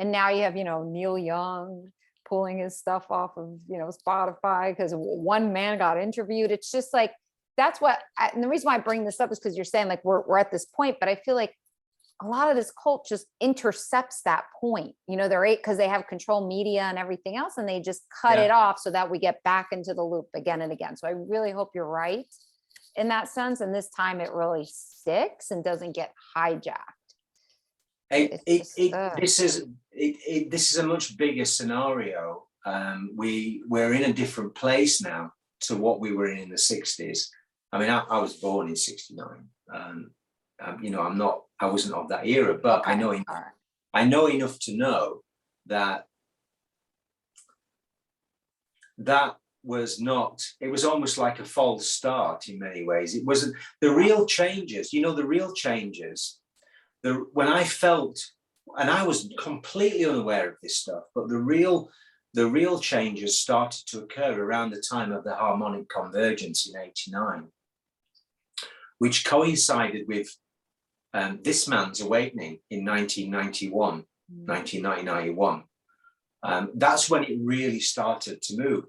now you have, you know, Neil Young pulling his stuff off of, you know, Spotify because one man got interviewed. It's just like, that's what, and the reason why I bring this up is because you're saying like, we're at this point, but I feel like a lot of this cult just intercepts that point. You know, because they have control media and everything else, and they just cut it off so that we get back into the loop again and again. So I really hope you're right in that sense. And this time it really sticks and doesn't get hijacked. This is a much bigger scenario. We're in a different place now to what we were in the 60s. I mean, I was born in 69. You know, I wasn't of that era, but okay. I know enough to know that was not, it was almost like a false start in many ways. It wasn't the real changes, you know, the real changes. When I felt, and I was completely unaware of this stuff, but the real changes started to occur around the time of the harmonic convergence in 89, which coincided with this man's awakening in 1991, 1991. That's when it really started to move.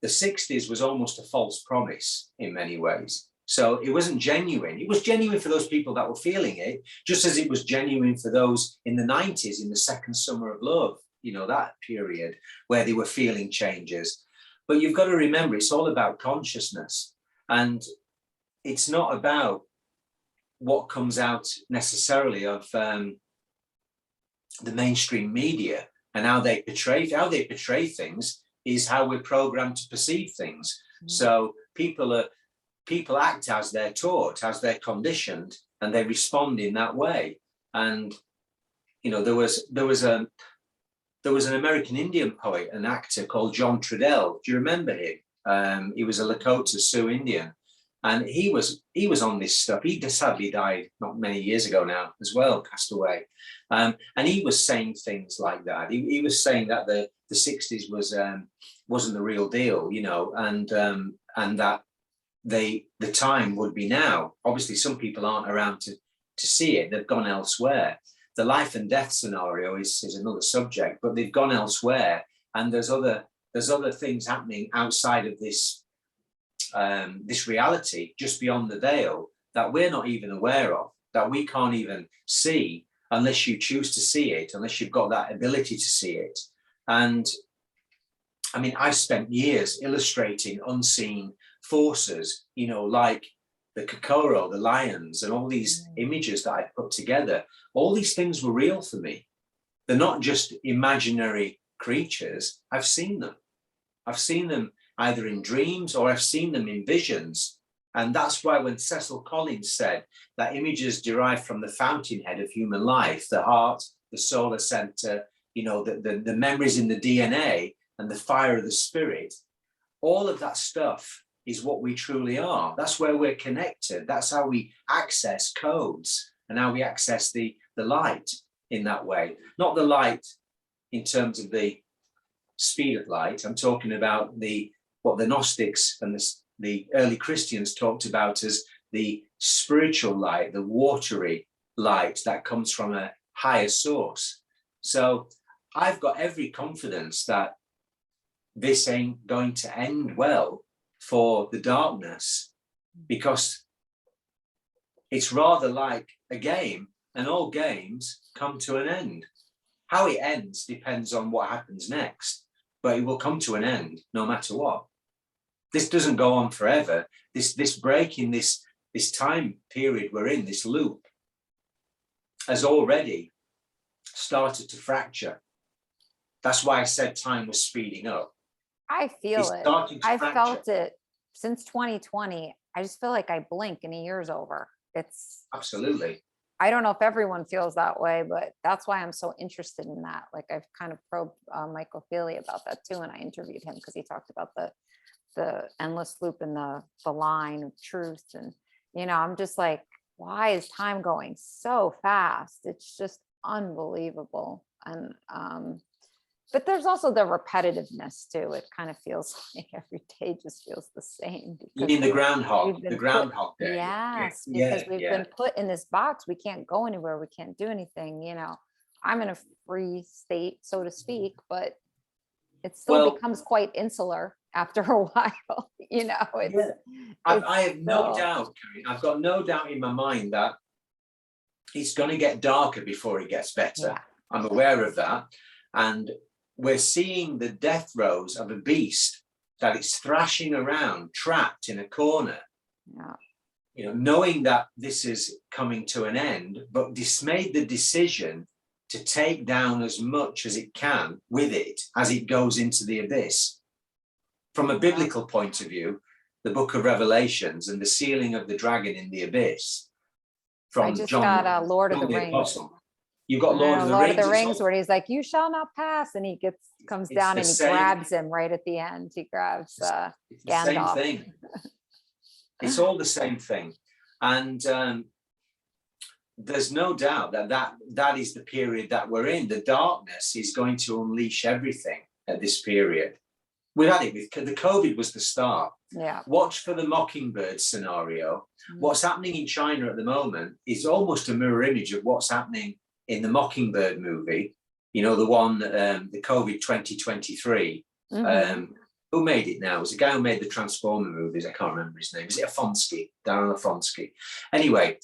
The 60s was almost a false promise in many ways. So it wasn't genuine. It was genuine for those people that were feeling it, just as it was genuine for those in the 90s, in the second summer of love, you know, that period where they were feeling changes. But you've got to remember, it's all about consciousness. And it's not about what comes out necessarily of the mainstream media and how they portray things is how we're programmed to perceive things. So people act as they're taught, as they're conditioned, and they respond in that way. And you know, there was an American Indian poet, an actor called John Trudell. Do you remember him? He was a Lakota Sioux Indian, and he was on this stuff. He sadly died not many years ago now as well, passed away. And he was saying things like that. He was saying that the 60s wasn't the real deal, you know, and that the time would be now. Obviously, some people aren't around to see it. They've gone elsewhere. The life and death scenario is another subject, but they've gone elsewhere, and there's other things happening outside of this this reality, just beyond the veil, that we're not even aware of, that we can't even see unless you choose to see it, unless you've got that ability to see it. And I mean, I've spent years illustrating unseen forces, you know, like the Kokoro, the lions, and all these images that I put together. All these things were real for me. They're not just imaginary creatures. I've seen them. I've seen them either in dreams or I've seen them in visions. And that's why when Cecil Collins said that images derive from the fountainhead of human life, the heart, the solar center, you know, the memories in the DNA and the fire of the spirit, all of that stuff is what we truly are. That's where we're connected. That's how we access codes and how we access the light in that way. Not the light in terms of the speed of light. I'm talking about what the Gnostics and the early Christians talked about as the spiritual light, the watery light that comes from a higher source. So I've got every confidence that this ain't going to end well for the darkness, because it's rather like a game, and all games come to an end. How it ends depends on what happens next, but it will come to an end no matter what. This doesn't go on forever. This break in this time period we're in, this loop, has already started to fracture. That's why I said time was speeding up. I feel It's it. starting to I fracture. felt it since 2020. I just feel like I blink and a year's over. It's Absolutely. I don't know if everyone feels that way, but that's why I'm so interested in that. Like I've kind of probed Michael Feely about that too, and I interviewed him because he talked about the endless loop and the line of truth. And I'm just like, why is time going so fast? It's just unbelievable. And but there's also the repetitiveness too. It kind of feels like every day just feels the same. You mean the groundhog, we've been the groundhog day? Yes, Yeah, because we've yeah. been put in this box. We can't go anywhere. We can't do anything. I'm in a free state, so to speak, but it still becomes quite insular after a while. I have no still- doubt, Karen, I've got no doubt in my mind that it's going to get darker before it gets better. Yeah. I'm aware of that. And we're seeing the death throes of a beast that it's thrashing around, trapped in a corner. Yeah. Knowing that this is coming to an end, but made the decision to take down as much as it can with it as it goes into the abyss. From a biblical point of view, the book of Revelations and the sealing of the dragon in the abyss. From I just John, got Lord of John the the Rings. Apostle. You've got Lord of the Lord Rings. of the Rings, where he's like, "You shall not pass," and he comes It's down the and he same- grabs him right at the end. He grabs It's the Gandalf. same thing. It's all the same thing. And there's no doubt that is the period that we're in. The darkness is going to unleash everything at this period. We've had it with the COVID was the start. Yeah. Watch for the Mockingbird scenario. What's happening in China at the moment is almost a mirror image of what's happening in the Mockingbird movie. The one, the COVID 2023. Who made it now? It was a guy who made the Transformer movies. I can't remember his name. Is it Afonsky? Darren Afonsky. Anyway,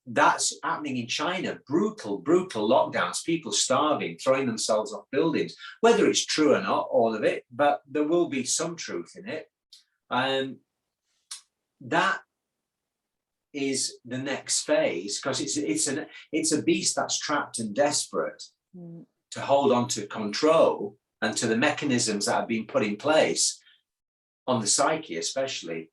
that's happening in China. Brutal lockdowns, people starving, throwing themselves off buildings. Whether it's true or not, all of it, but there will be some truth in it. That is the next phase, because it's a beast that's trapped and desperate to hold on to control and to the mechanisms that have been put in place on the psyche especially,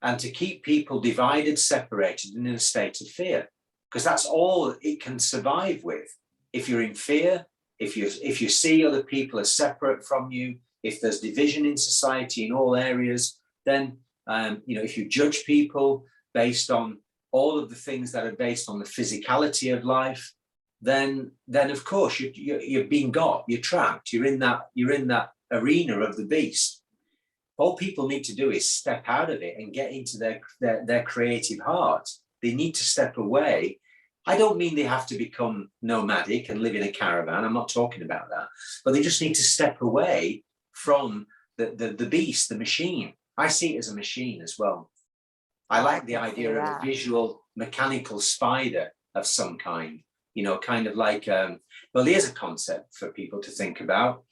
and to keep people divided, separated, and in a state of fear, because that's all it can survive with. If you're in fear, if you see other people as separate from you, if there's division in society in all areas, then if you judge people based on all of the things that are based on the physicality of life, then of course you're being got, you're trapped, you're in that arena of the beast. All people need to do is step out of it and get into their creative heart. They need to step away. I don't mean they have to become nomadic and live in a caravan. I'm not talking about that, but they just need to step away from the beast, the machine. I see it as a machine as well. I like the idea of a visual mechanical spider of some kind. Kind of like, here's a concept for people to think about.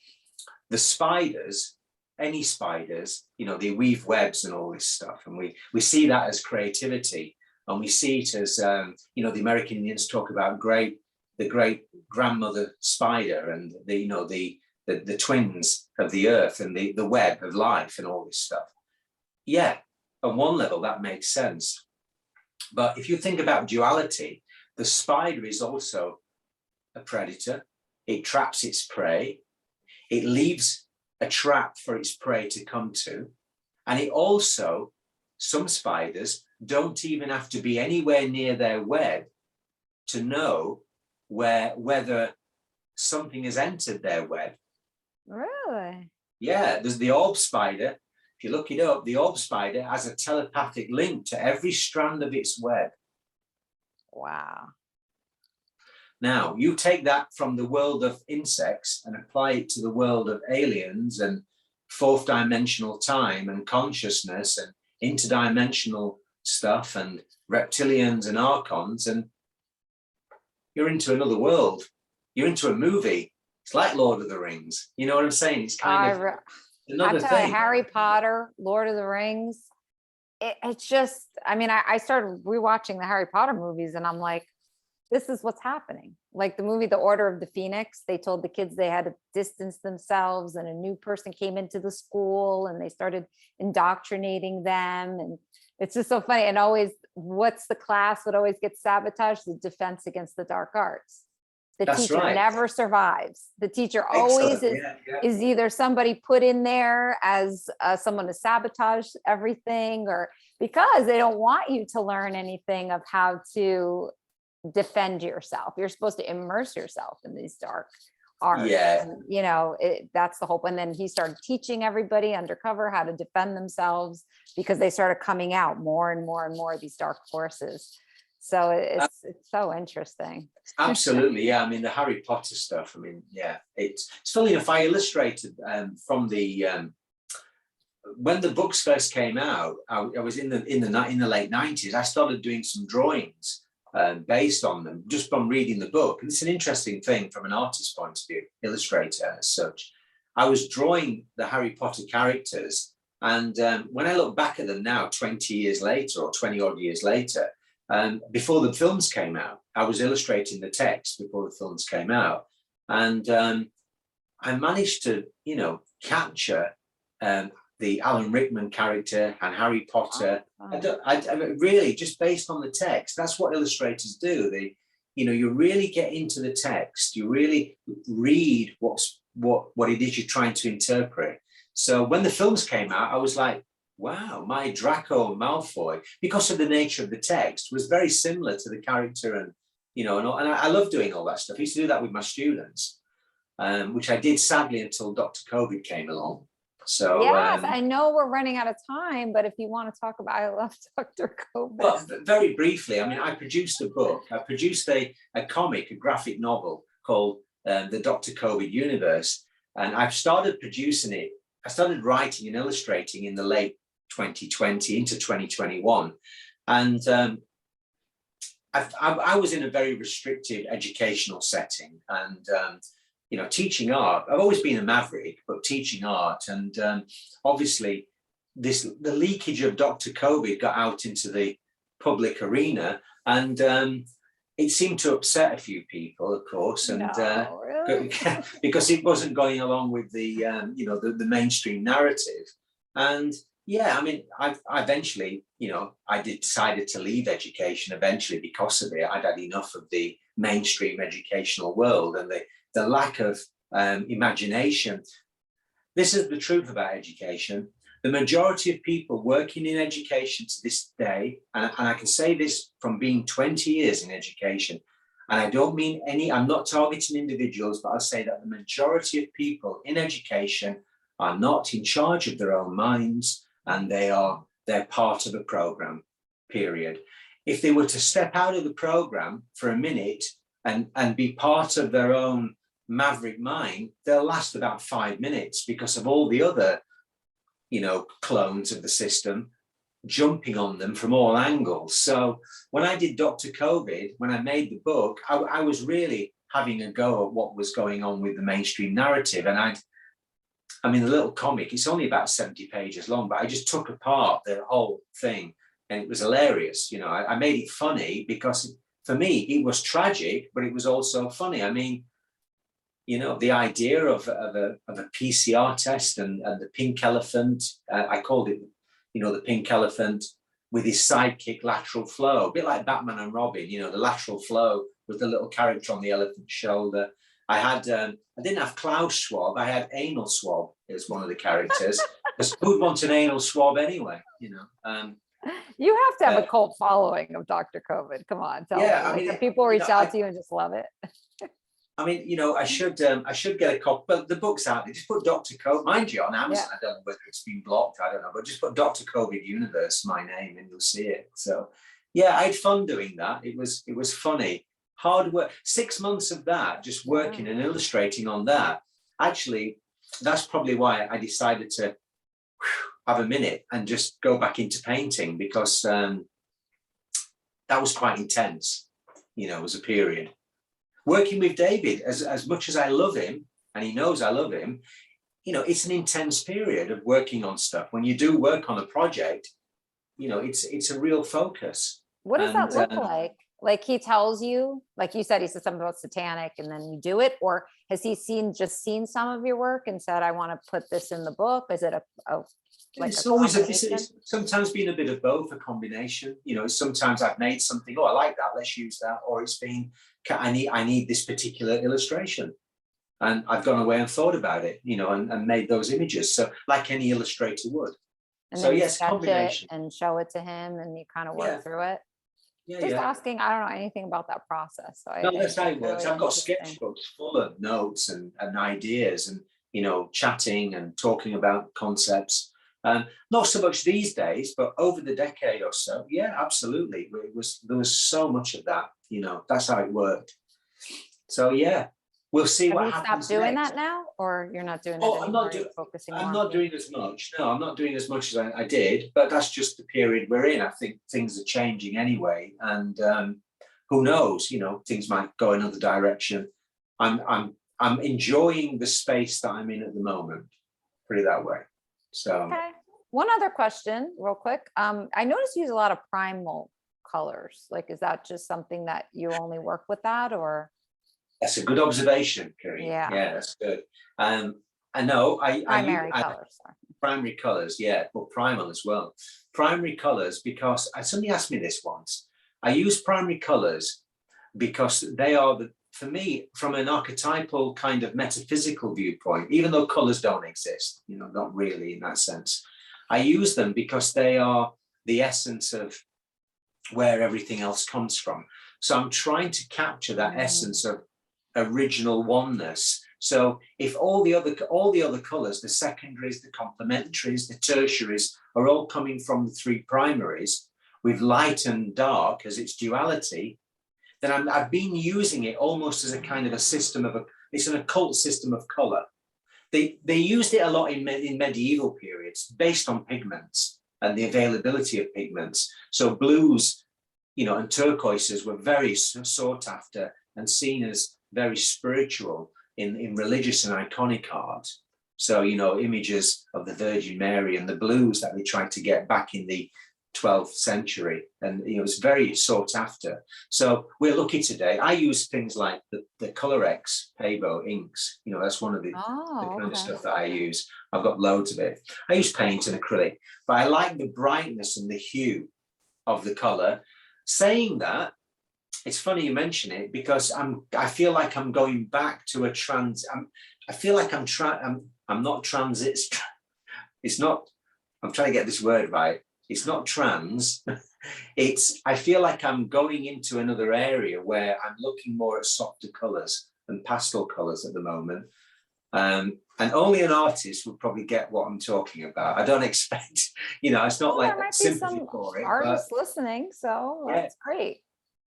The spiders, any spiders, they weave webs and all this stuff. And we see that as creativity. And we see it as, the American Indians talk about the great grandmother spider and the twins of the earth and the web of life and all this stuff. Yeah, on one level, that makes sense. But if you think about duality, the spider is also a predator. It traps its prey. It leaves a trap for its prey to come to. And it also, some spiders don't even have to be anywhere near their web to know whether something has entered their web. Really? Yeah, there's the orb spider. If you look it up, the orb spider has a telepathic link to every strand of its web. Wow. Now, you take that from the world of insects and apply it to the world of aliens and fourth dimensional time and consciousness and interdimensional stuff and reptilians and archons, and you're into another world. You're into a movie. It's like Lord of the Rings. You know what I'm saying? It's kind of another I tell you, thing. Harry Potter, Lord of the Rings. It's just, I mean, I started rewatching the Harry Potter movies and I'm like, this is what's happening. Like the movie, The Order of the Phoenix, they told the kids they had to distance themselves, and a new person came into the school and they started indoctrinating them. And it's just so funny. And always, what's the class that always gets sabotaged? The defense against the dark arts. The That's teacher right. never survives. The teacher Excellent. always Yeah. is either somebody put in there as someone to sabotage everything, or because they don't want you to learn anything of how to defend yourself. You're supposed to immerse yourself in these dark arts. Yeah. And, you know, that's the hope. And then he started teaching everybody undercover how to defend themselves, because they started coming out more and more and more of these dark forces. So it's so interesting. Absolutely. Yeah. I mean, the Harry Potter stuff, I mean, yeah, it's funny enough. I illustrated from the, when the books first came out, I was in the late 90s. I started doing some drawings based on them, just from reading the book. And it's an interesting thing from an artist's point of view, illustrator as such. I was drawing the Harry Potter characters. And when I look back at them now, 20 years later or 20 odd years later, before the films came out, I was illustrating the text before the films came out. And I managed to, you know, capture the Alan Rickman character and Harry Potter. I really, just based on the text, that's what illustrators do. They, you know, you really get into the text. You really read what it is you're trying to interpret. So when the films came out, I was like, wow, my Draco Malfoy, because of the nature of the text, was very similar to the character, and you know, and I love doing all that stuff. I used to do that with my students, which I did sadly until Dr. COVID came along. So yes, I know we're running out of time, but if you want to talk about, I love Dr. COVID. Well, very briefly, I mean, I produced a book. I produced a comic, a graphic novel called The Dr. COVID Universe, and I've started producing it. I started writing and illustrating in the late 2020 into 2021, and I was in a very restricted educational setting, and you know, teaching art. I've always been a maverick, but teaching art, and obviously the leakage of Dr. COVID got out into the public arena, and it seemed to upset a few people, of course, and really? because it wasn't going along with the you know, the mainstream narrative. And yeah, I mean, I eventually, you know, I decided to leave education eventually because of it. I'd had enough of the mainstream educational world and the lack of imagination. This is the truth about education. The majority of people working in education to this day, and I can say this from being 20 years in education, and I don't mean I'm not targeting individuals, but I'll say that the majority of people in education are not in charge of their own minds, and they're part of a program, period. If they were to step out of the program for a minute and be part of their own maverick mind, they'll last about 5 minutes because of all the other, you know, clones of the system jumping on them from all angles. So when I did Dr. COVID, when I made the book, I was really having a go at what was going on with the mainstream narrative. And I mean, the little comic, it's only about 70 pages long, but I just took apart the whole thing, and it was hilarious. You know, I made it funny because for me, it was tragic, but it was also funny. I mean, you know, the idea of a PCR test and the pink elephant, I called it, you know, the pink elephant with his sidekick lateral flow, a bit like Batman and Robin. You know, the lateral flow was the little character on the elephant's shoulder. I didn't have Klaus Schwab, I had Anal Swab as one of the characters. Because who'd want an anal swab anyway, you know? You have to have a cult following of Dr. COVID. Come on, tell me. I mean, people reach out to you and just love it. I mean, you know, I should get a copy, but the book's out there. Just put Dr. COVID, mind you, on Amazon. Yeah. I don't know whether it's been blocked, I don't know, but just put Dr. COVID Universe, my name, and you'll see it. So yeah, I had fun doing that. It was funny. Hard work, 6 months of that, just working and illustrating on that. Actually, that's probably why I decided to have a minute and just go back into painting, because that was quite intense, as a period. Working with David, as much as I love him, and he knows I love him, it's an intense period of working on stuff. When you do work on a project, it's a real focus. What does that look like? Like he tells you, like you said, he said something about satanic and then you do it, or has he just seen some of your work and said, I want to put this in the book? Is it it's always it's sometimes been a bit of both, a combination. Sometimes I've made something, I like that, let's use that, or it's been, I need this particular illustration, and I've gone away and thought about it, and made those images. So like any illustrator would. And so then you yes, sketch combination. it and show it to him, and you kind of work through it. Just asking, I don't know anything about that process. So no, that's how it works. Really I've got sketchbooks full of notes and ideas, and chatting and talking about concepts. Not so much these days, but over the decade or so, yeah, absolutely. There was so much of that. That's how it worked. So yeah, we'll see what happens. Have you stopped doing that now, or you're not doing it anymore? I'm not doing as much. No, I'm not doing as much as I did, but that's just the period we're in. I think things are changing anyway, and who knows? Things might go another direction. I'm enjoying the space that I'm in at the moment. Put it that way. So. Okay. One other question, real quick. I noticed you use a lot of primal colors. Like, is that just something that you only work with that, or? That's a good observation, Carrie. Yeah, that's good. I know. Primary colors. Primary colors, yeah, but primal as well. Primary colors, because somebody asked me this once. I use primary colors because they are for me, from an archetypal kind of metaphysical viewpoint, even though colors don't exist, not really in that sense. I use them because they are the essence of where everything else comes from. So I'm trying to capture that essence of original oneness. So if all the other colors, the secondaries, the complementaries, the tertiaries, are all coming from the three primaries, with light and dark as its duality, then I've been using it almost as a kind of a system of it's an occult system of color. They used it a lot in medieval periods based on pigments and the availability of pigments. So blues, and turquoises were very sought after and seen as very spiritual in religious and iconic art. So, images of the Virgin Mary and the blues that they tried to get back in the 12th century, and it was very sought after. So we're lucky today. I use things like the ColorX Pabo inks. That's one of the kind of stuff that I use. I've got loads of it. I use paint and acrylic, but I like the brightness and the hue of the color. Saying that, it's funny you mention it, because I feel like I'm going back to a I feel like I'm not transit. It's not. I'm trying to get this word right. It's not trans. I feel like I'm going into another area where I'm looking more at softer colors and pastel colors at the moment. And only an artist would probably get what I'm talking about. I don't expect, it's not like there might sympathy be some for it. artists listening, so that's great.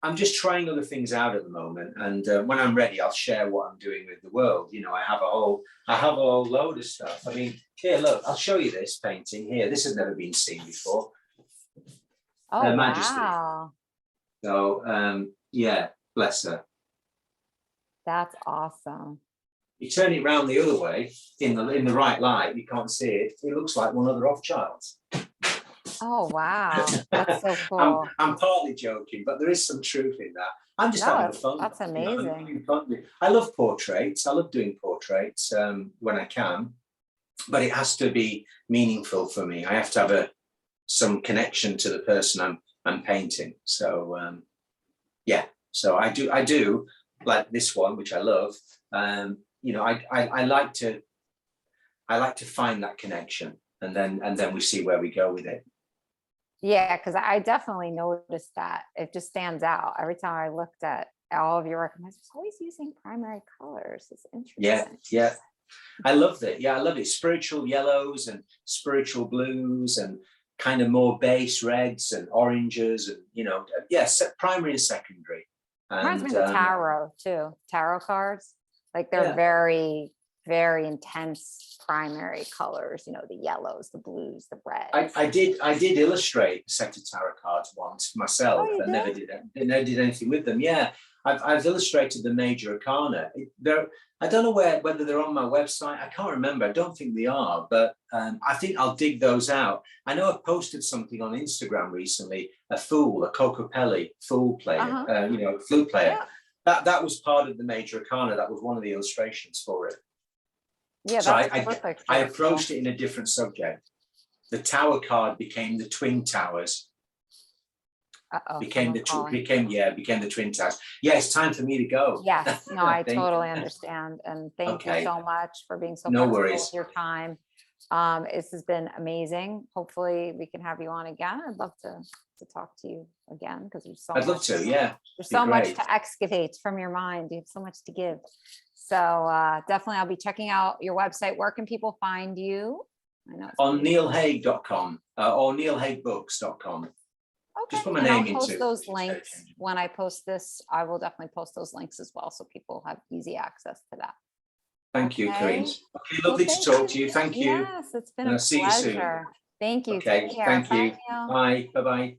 I'm just trying other things out at the moment, and when I'm ready, I'll share what I'm doing with the world. I have a whole load of stuff. I mean, here, look, I'll show you this painting here. This has never been seen before. Oh, Majesty. wow. So, yeah, bless her. That's awesome. You turn it round the other way in the right light, you can't see it. It looks like one of the Rothschilds. Oh, wow. That's so cool. I'm partly joking, but there is some truth in that. I'm just having fun. That's amazing. I love portraits. I love doing portraits when I can, but it has to be meaningful for me. I have to have some connection to the person I'm painting. So yeah, so I do like this one, which I love. I like to find that connection, and then we see where we go with it. Yeah, because I definitely noticed that. It just stands out. Every time I looked at all of your work, I was always using primary colors. It's interesting. Yeah. I love that. Yeah, I love it. Spiritual yellows and spiritual blues and kind of more base reds and oranges and, primary and secondary. Reminds me of the tarot too. Tarot cards. Like they're very very intense primary colors, you know, the yellows, the blues, the reds. I did illustrate a set of tarot cards once myself. Oh, you I never did anything with them. Yeah, I've illustrated the major arcana. I don't know whether they're on my website. I can't remember. I don't think they are, but I think I'll dig those out. I know I posted something on Instagram recently. A Cocopelli fool player, you know, flute player. Yeah. That was part of the major arcana. That was one of the illustrations for it. Yeah, So that's perfect. I approached it in a different subject. The Tower card became the Twin Towers. Became the Twin Towers. Yeah, it's time for me to go. Yes, no, I totally understand, and thank you so much for being so flexible with your time. This has been amazing. Hopefully, we can have you on again. I'd love to talk to you again because there's so much. I'd love to. Yeah, there's so much to excavate from your mind. You have so much to give. So definitely, I'll be checking out your website. Where can people find you? I know it's on neilhague.com or neilhagebooks.com. Okay. Just put my name I'll post into those links when I post this. I will definitely post those links as well, so people have easy access to that. Thank you, Corinne. Okay, lovely to talk to you. Thank you. Yes, it's been a pleasure. See you soon. Thank you. Okay, thank you. Bye. Bye-bye.